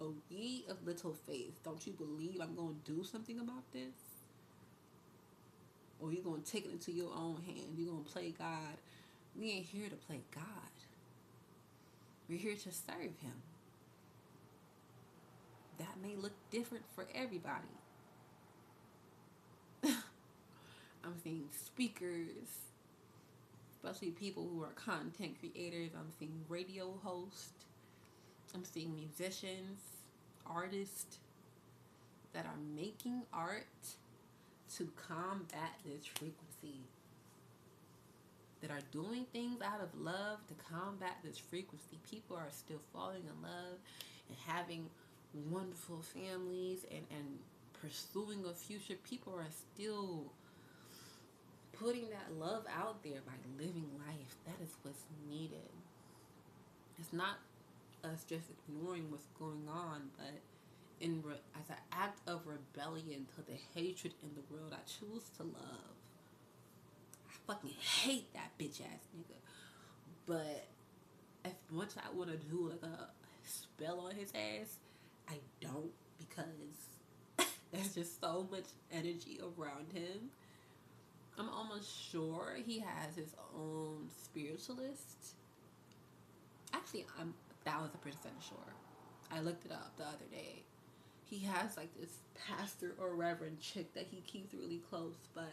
Oh, ye of little faith, don't you believe I'm gonna do something about this? Or you gonna take it into your own hand? You gonna play God? We ain't here to play God. We're here to serve him. that may look different for everybody. I'm seeing speakers, especially people who are content creators. I'm seeing radio hosts. I'm seeing musicians, artists that are making art to combat this frequency, that are doing things out of love to combat this frequency. People are still falling in love and having wonderful families and pursuing a future. People are still putting that love out there by living life. That is what's needed. It's not us just ignoring what's going on, but as an act of rebellion to the hatred in the world, I choose to love. I fucking hate that bitch ass nigga. But as much as I want to do like a spell on his ass, I don't, because there's just so much energy around him. I'm almost sure he has his own spiritualist. Actually, I'm 1,000% sure. I looked it up the other day. He has like this pastor or reverend chick that he keeps really close, but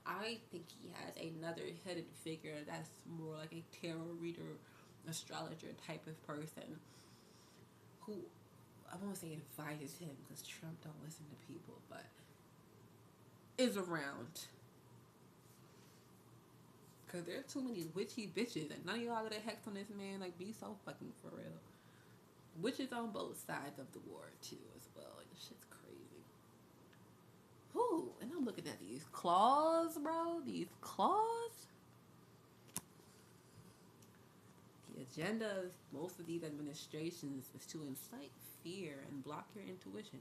I think he has another hidden figure that's more like a tarot reader, astrologer type of person who, I won't say advises him because Trump don't listen to people, but is around. Because there are too many witchy bitches, and none of y'all got a hex on this man. Like, be so fucking for real. Witches on both sides of the war, too, as well. Like, this shit's crazy. Whew, and I'm looking at these claws, bro. These claws. The agenda of most of these administrations is to incite fear and block your intuition.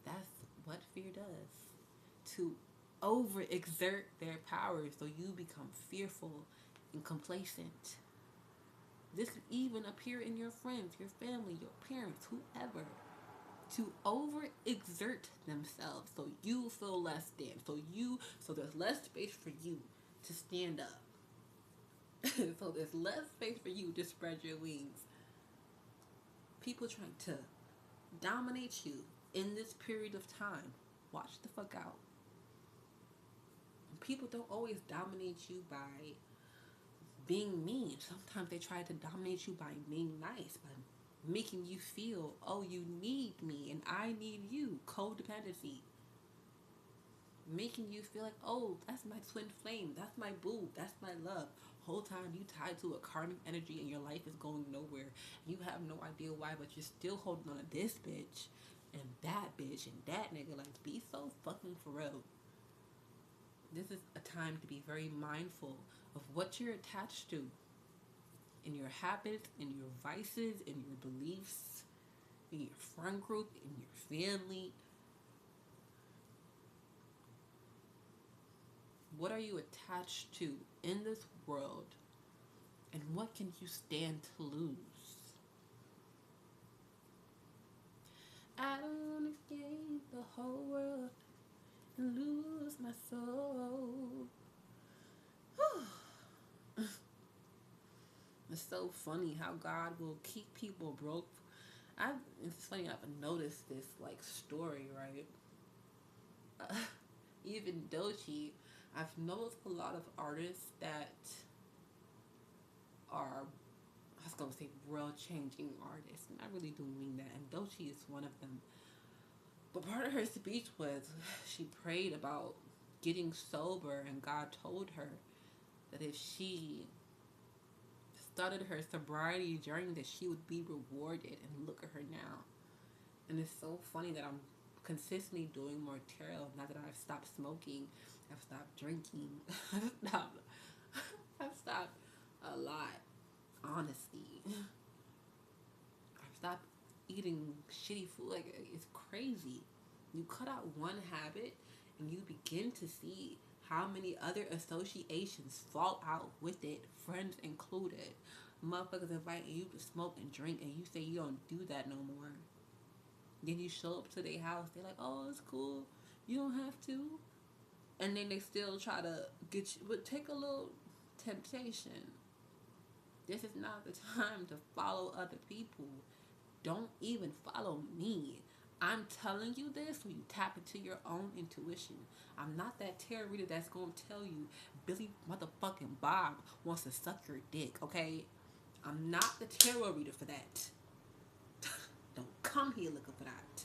That's what fear does. To overexert their power so you become fearful and complacent. This could even appear in your friends, your family, your parents, whoever. To overexert themselves so you feel less than. So there's less space for you to stand up. So there's less space for you to spread your wings. People trying to dominate you in this period of time. Watch the fuck out. People don't always dominate you by being mean. Sometimes they try to dominate you by being nice, by making you feel, oh, you need me and I need you. Codependency. Making you feel like, oh, that's my twin flame. That's my boo. That's my love. Whole time you tied to a karmic energy and your life is going nowhere. You have no idea why, but you're still holding on to this bitch and that bitch and that nigga. Like, be so fucking for real. This is a time to be very mindful of what you're attached to in your habits, in your vices, in your beliefs, in your friend group, in your family. What are you attached to in this world, and what can you stand to lose? I don't want to gain the whole world and lose my soul. It's so funny how God will keep people broke. It's funny, I've noticed this like story, right? Even Doechii, I've noticed a lot of artists that are, I was gonna say world changing artists, and I really do mean that, and Doechii is one of them. But part of her speech was she prayed about getting sober, and God told her that if she started her sobriety journey that she would be rewarded, and look at her now. And it's so funny that I'm consistently doing more tarot now that I've stopped smoking, I've stopped drinking, I've stopped a lot, honestly. I've stopped eating shitty food. Like, it's crazy. You cut out one habit and you begin to see how many other associations fall out with it, friends included. Motherfuckers inviting you to smoke and drink, and you say you don't do that no more. Then you show up to their house, they're like, oh, it's cool, you don't have to. And then they still try to get you, but take a little temptation. This is not the time to follow other people. Don't even follow me. I'm telling you this when you tap into your own intuition. I'm not that tarot reader that's going to tell you Billy motherfucking Bob wants to suck your dick, okay? I'm not the tarot reader for that. Don't come here looking for that.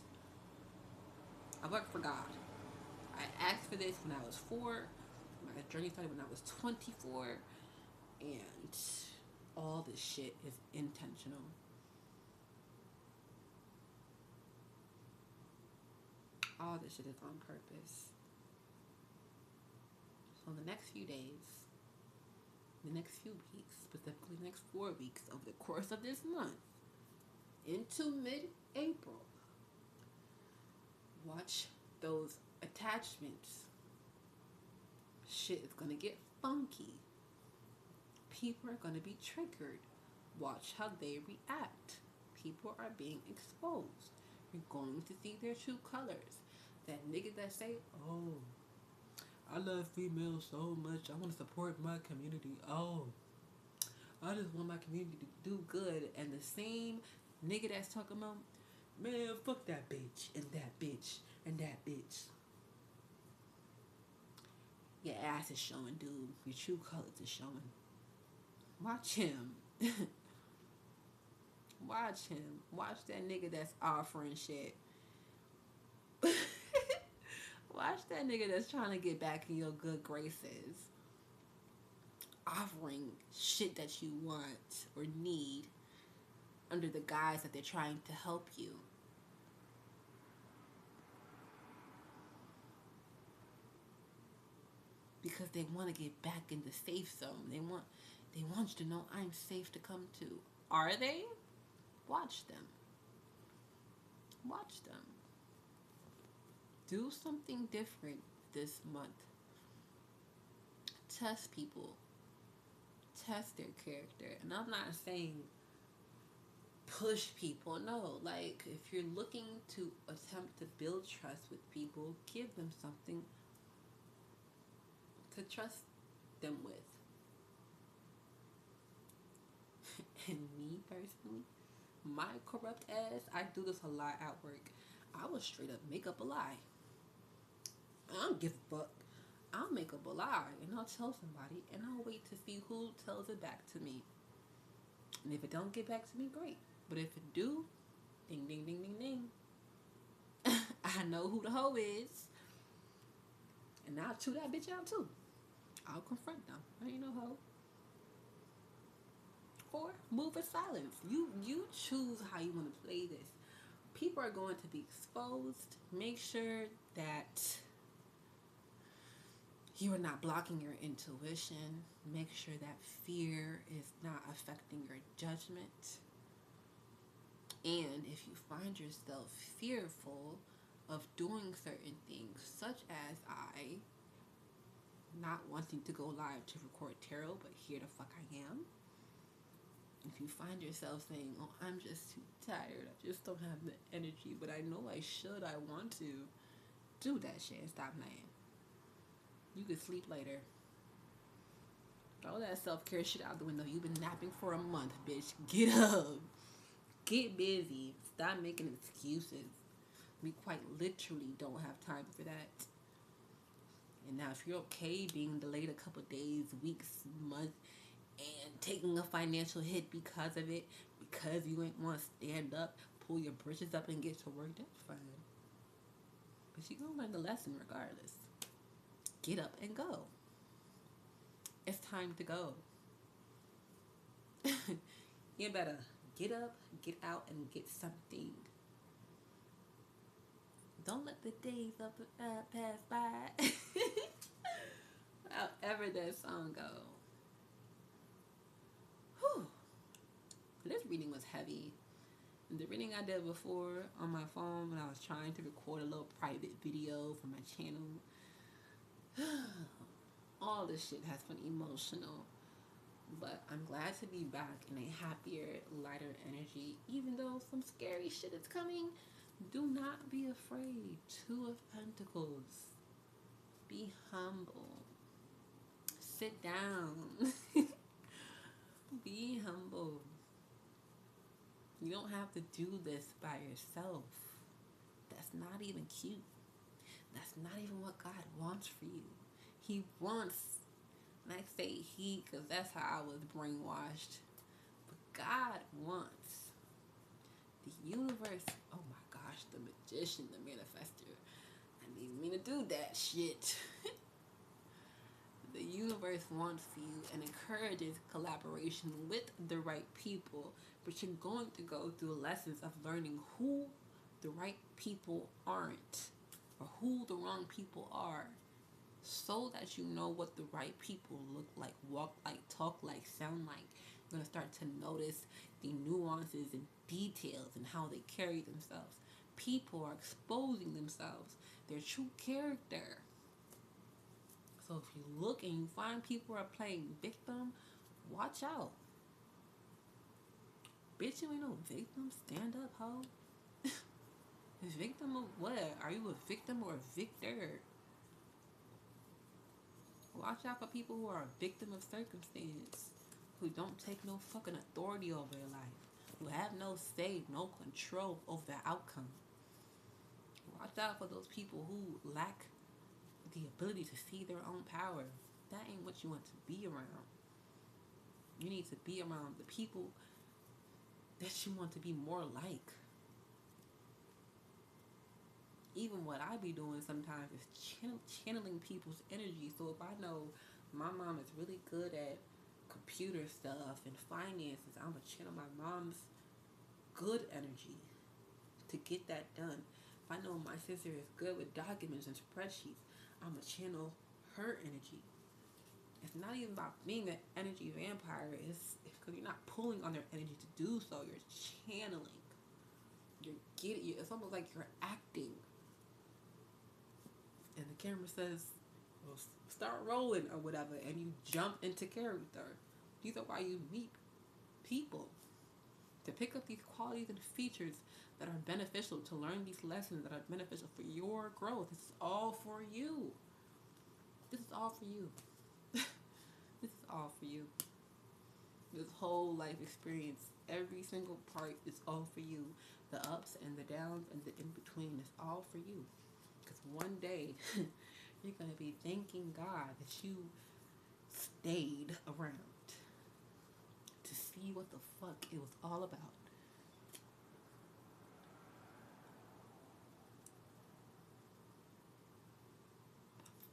I work for God. I asked for this when I was 4. My journey started when I was 24. And all this shit is intentional. All this shit is on purpose. So the next few days, the next few weeks, specifically the next 4 weeks, over the course of this month, into mid-April, watch those attachments. Shit is gonna get funky. People are gonna be triggered. Watch how they react. People are being exposed. You're going to see their true colors. That nigga that say, oh, I love females so much, I want to support my community. Oh, I just want my community to do good. And the same nigga that's talking about, man, fuck that bitch, and that bitch, and that bitch. Your ass is showing, dude. Your true colors is showing. Watch him. Watch him. Watch that nigga that's offering shit. Watch that nigga that's trying to get back in your good graces. Offering shit that you want or need under the guise that they're trying to help you. Because they want to get back in the safe zone. They want you to know I'm safe to come to. Are they? Watch them. Watch them. Do something different this month. Test people. Test their character. And I'm not saying push people. No, like if you're looking to attempt to build trust with people, give them something to trust them with. And me personally, my corrupt ass, I do this a lot at work. I will straight up make up a lie. I don't give a fuck. I'll make up a lie and I'll tell somebody and I'll wait to see who tells it back to me. And if it don't get back to me, great. But if it do, ding, ding, ding, ding, ding. I know who the hoe is. And I'll chew that bitch out too. I'll confront them. I ain't no hoe. Or move in silence. You choose how you want to play this. People are going to be exposed. Make sure that you are not blocking your intuition. Make sure that fear is not affecting your judgment. And if you find yourself fearful of doing certain things, such as I not wanting to go live to record tarot, but here the fuck I am. If you find yourself saying, oh, I'm just too tired, I just don't have the energy, but I know I should, I want to, do that shit and stop playing. You can sleep later. Throw that self-care shit out the window. You've been napping for a month, bitch. Get up. Get busy. Stop making excuses. We quite literally don't have time for that. And now if you're okay being delayed a couple days, weeks, months, and taking a financial hit because of it, because you ain't want to stand up, pull your britches up and get to work, that's fine. But you're going to learn the lesson regardless. Get up and go. It's time to go. You better get up, get out, and get something. Don't let the days up pass by. However that song go. Whew. This reading was heavy. The reading I did before on my phone when I was trying to record a little private video for my channel. All this shit has been emotional. But I'm glad to be back in a happier, lighter energy. Even though some scary shit is coming, do not be afraid. 2 of Pentacles. Be humble. Sit down. Be humble. You don't have to do this by yourself. That's not even cute. That's not even what God wants for you. He wants, and I say he because that's how I was brainwashed. But God wants the universe. Oh my gosh, the magician, the manifester. I didn't mean to do that shit. The universe wants you and encourages collaboration with the right people, but you're going to go through lessons of learning who the right people aren't or who the wrong people are, so that you know what the right people look like, walk like, talk like, sound like. You're going to start to notice the nuances and details and how they carry themselves. People are exposing themselves, their true character. So if you look and you find people are playing victim, watch out. Bitch, you ain't no victim. Stand up, ho. Victim of what? Are you a victim or a victor? Watch out for people who are a victim of circumstance, who don't take no fucking authority over their life, who have no say, no control over the outcome. Watch out for those people who lack the ability to see their own power. That ain't what you want to be around. You need to be around the people that you want to be more like. Even what I be doing sometimes is channeling people's energy. So if I know my mom is really good at computer stuff and finances, I'm going to channel my mom's good energy to get that done. If I know my sister is good with documents and spreadsheets, I'm going to channel her energy. It's not even about being an energy vampire. It's because you're not pulling on their energy to do so. You're channeling. It's almost like you're acting. And the camera says, well, start rolling or whatever, and you jump into character. These are why you meet people. To pick up these qualities and features that are beneficial, to learn these lessons that are beneficial for your growth. This is all for you. This is all for you. This is all for you. This whole life experience, every single part is all for you. The ups and the downs and the in-between is all for you. Because one day, you're going to be thanking God that you stayed around to see what the fuck it was all about.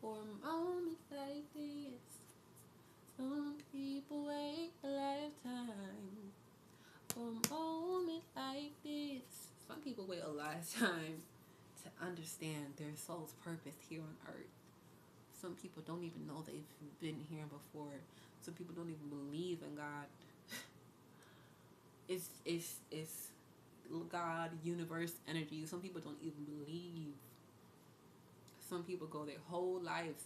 For moments like this, some people wait a lifetime. For moments like this, some people wait a lifetime to understand their soul's purpose here on earth. Some people don't even know they've been here before. Some people don't even believe in God. It's God, universe, energy. Some people don't even believe. Some people go their whole lives,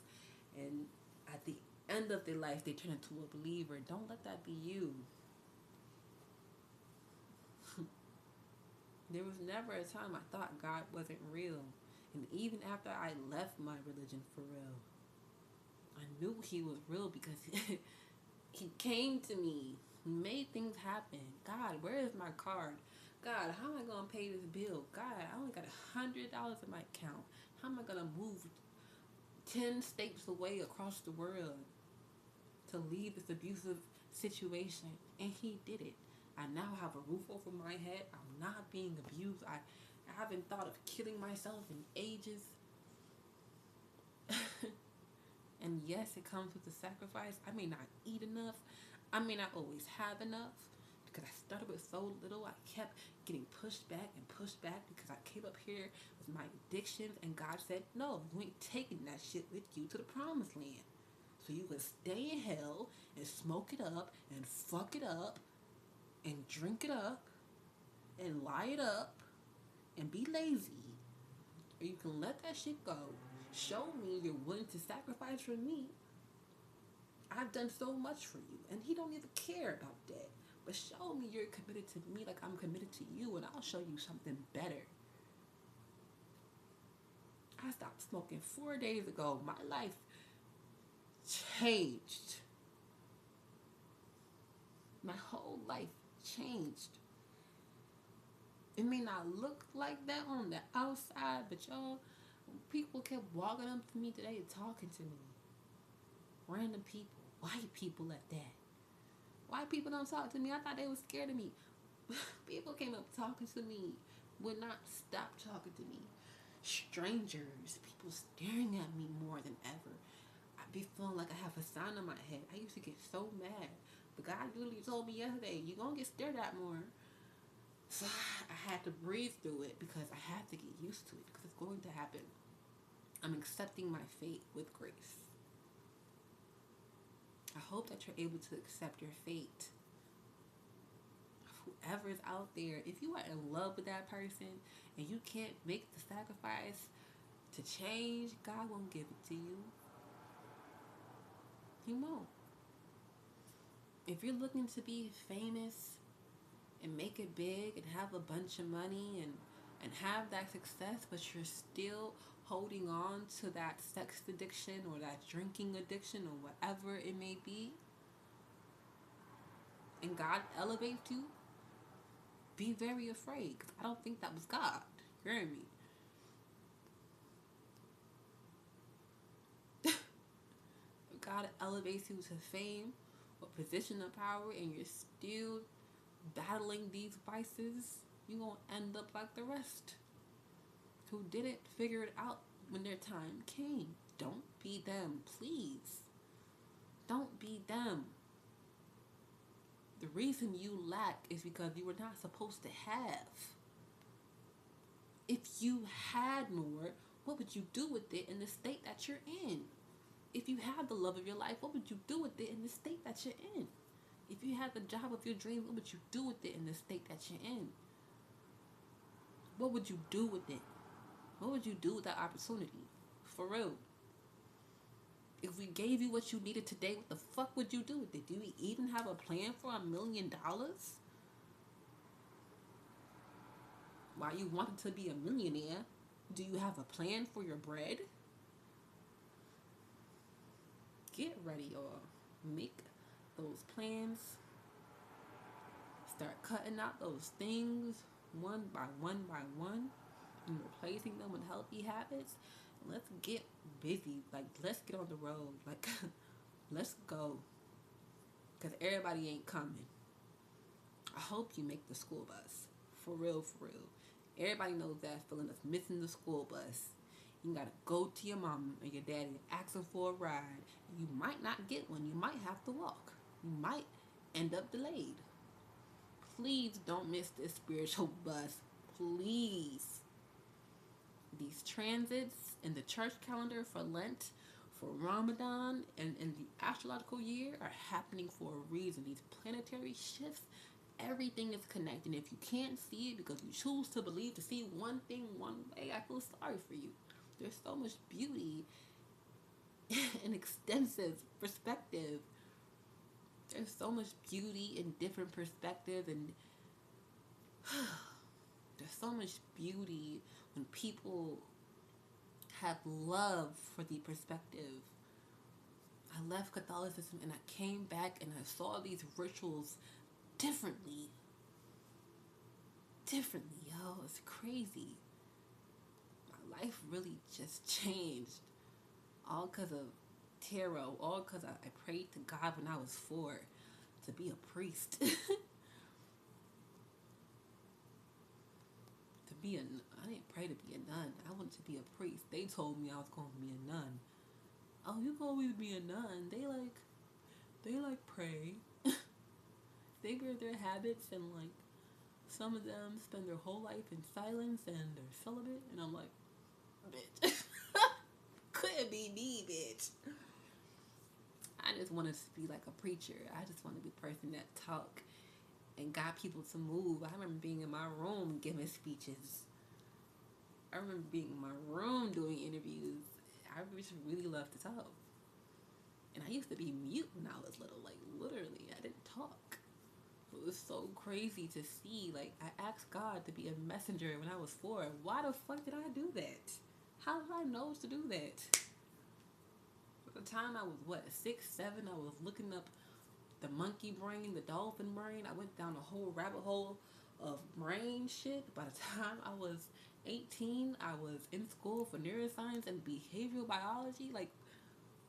and at the end of their life, they turn into a believer. Don't let that be you. There was never a time I thought God wasn't real. And even after I left my religion for real, I knew he was real because he came to me. He made things happen. God, where is my card? God, how am I going to pay this bill? God, I only got $100 in my account. How am I going to move 10 states away across the world to leave this abusive situation? And he did it. I now have a roof over my head. I'm not being abused. I haven't thought of killing myself in ages. And yes, it comes with a sacrifice. I may not eat enough. I may not always have enough. Because I started with so little, I kept getting pushed back because I came up here with my addictions, and God said, no, you ain't taking that shit with you to the promised land. So you can stay in hell and smoke it up and fuck it up and drink it up and lie it up and be lazy. Or you can let that shit go. Show me you're willing to sacrifice for me. I've done so much for you, and he don't even care about that. But show me you're committed to me like I'm committed to you, and I'll show you something better. I stopped smoking 4 days ago. My life changed. My whole life changed. It may not look like that on the outside, but y'all, people kept walking up to me today talking to me. Random people, white people at that. White people don't talk to me. I thought they was scared of me. People came up talking to me, would not stop talking to me. Strangers, people staring at me more than ever. I be feeling like I have a sign on my head. I used to get so mad. But God literally told me yesterday, you're going to get stared at more. So I had to breathe through it because I had to get used to it because it's going to happen. I'm accepting my fate with grace. I hope that you're able to accept your fate. Whoever is out there, if you are in love with that person and you can't make the sacrifice to change, God won't give it to you. He won't. If you're looking to be famous and make it big and have a bunch of money and have that success, but you're still holding on to that sex addiction or that drinking addiction or whatever it may be, and God elevates you, be very afraid, because I don't think that was God. You hear me? God elevates you to fame or position of power and you're still battling these vices, you're going to end up like the rest who didn't figure it out when their time came. Don't be them, please. Don't be them. The reason you lack is because you were not supposed to have. If you had more, what would you do with it in the state that you're in? If you had the love of your life, what would you do with it in the state that you're in? If you had the job of your dreams, what would you do with it in the state that you're in? What would you do with it? What would you do with that opportunity? For real. If we gave you what you needed today, what the fuck would you do with it? Do you even have a plan for $1 million? Why you wanted to be a millionaire? Do you have a plan for your bread? Get ready, y'all. Make those plans. Start cutting out those things one by one by one and replacing them with healthy habits. Let's get busy. Like, let's get on the road. Like, let's go. Because everybody ain't coming. I hope you make the school bus. For real, for real. Everybody knows that feeling of missing the school bus. You gotta go to your mom or your daddy asking for a ride. You might not get one. You might have to walk. You might end up delayed. Please don't miss this spiritual bus. Please. These transits in the church calendar for Lent, for Ramadan, and in the astrological year are happening for a reason. These planetary shifts, everything is connected. If you can't see it because you choose to believe to see one thing one way, I feel sorry for you. There's so much beauty and extensive perspective. There's so much beauty in different perspectives, and there's so much beauty when people have love for the perspective. I left Catholicism and I came back and I saw these rituals differently. Differently, yo. It's crazy. My life really just changed. All because of tarot. All because I prayed to God when I was 4 to be a priest. I didn't pray to be a nun. I wanted to be a priest. They told me I was going to be a nun. Oh, you can always be a nun. They pray. Figure their habits, and like some of them spend their whole life in silence and they're celibate, and I'm like, bitch. Couldn't be me, bitch. I just wanted to be like a preacher. I just want to be a person that talk and got people to move. I remember being in my room giving speeches. I remember being in my room doing interviews. I just really love to talk. And I used to be mute when I was little. Like, literally, I didn't talk. It was so crazy to see. Like, I asked God to be a messenger when I was 4. Why the fuck did I do that? How did I know to do that? At the time I was, 6, 7, I was looking up the monkey brain, the dolphin brain. I went down a whole rabbit hole of brain shit. By the time I was 18, I was in school for neuroscience and behavioral biology. Like,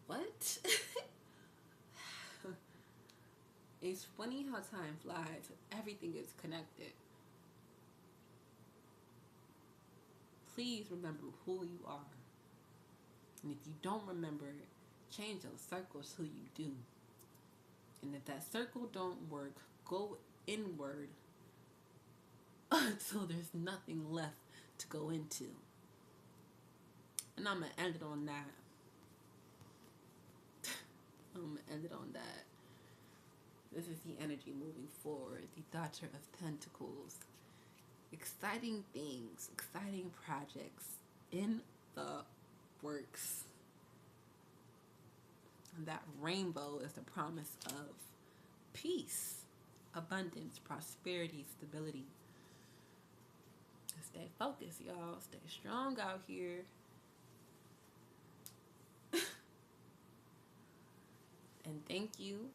what? It's funny how time flies. Everything is connected. Please remember who you are. And if you don't remember it, change those circles who you do. And if that circle don't work, go inward until there's nothing left to go into. And I'm going to end it on that. This is the energy moving forward. The Daughter of Pentacles. Exciting things, exciting projects in the works. And that rainbow is the promise of peace, abundance, prosperity, stability. Stay focused, y'all. Stay strong out here. And thank you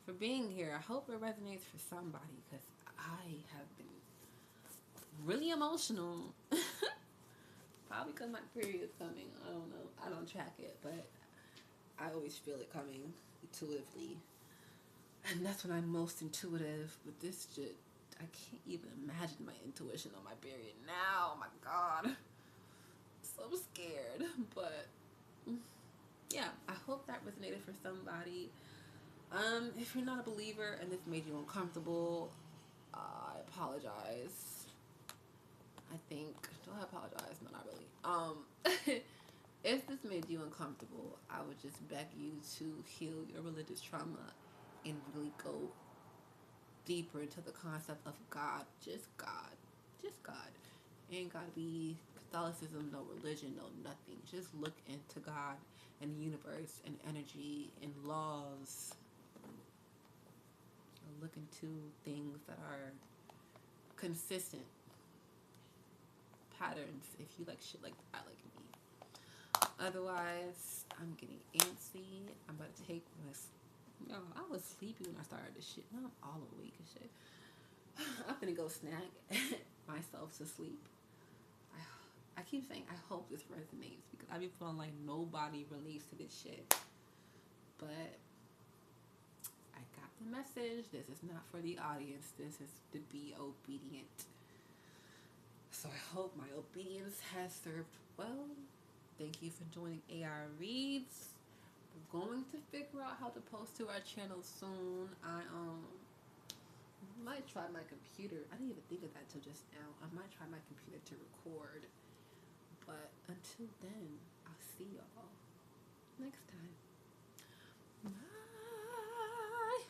for being here. I hope it resonates for somebody, because I have been really emotional. Probably because my period's coming. I don't know. I don't track it, but I always feel it coming intuitively. And that's when I'm most intuitive. But this shit, I can't even imagine my intuition on my period now. Oh my God. I'm so scared. But yeah, I hope that resonated for somebody. If you're not a believer and this made you uncomfortable, I apologize. Do I apologize? No, not really. If this made you uncomfortable, I would just beg you to heal your religious trauma and really go deeper into the concept of God. Just God. Just God. Ain't gotta be Catholicism, no religion, no nothing. Just look into God and the universe and energy and laws. Look into things that are consistent patterns, if you like shit like that, like me. Otherwise, I'm getting antsy. I'm about to take this. I was sleepy when I started this shit. Now I'm all awake and shit. I'm gonna go snack myself to sleep. I keep saying I hope this resonates, because I be feeling like nobody relates to this shit. But I got the message. This is not for the audience. This is to be obedient. So I hope my obedience has served well. Thank you for joining AI Reads. We're going to figure out how to post to our channel soon. I might try my computer. I didn't even think of that till just now. I might try my computer to record. But until then, I'll see y'all next time. Bye.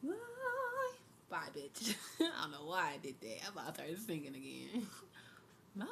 Bye. Bye, bitch. I don't know why I did that. I'm about to start singing again. Bye.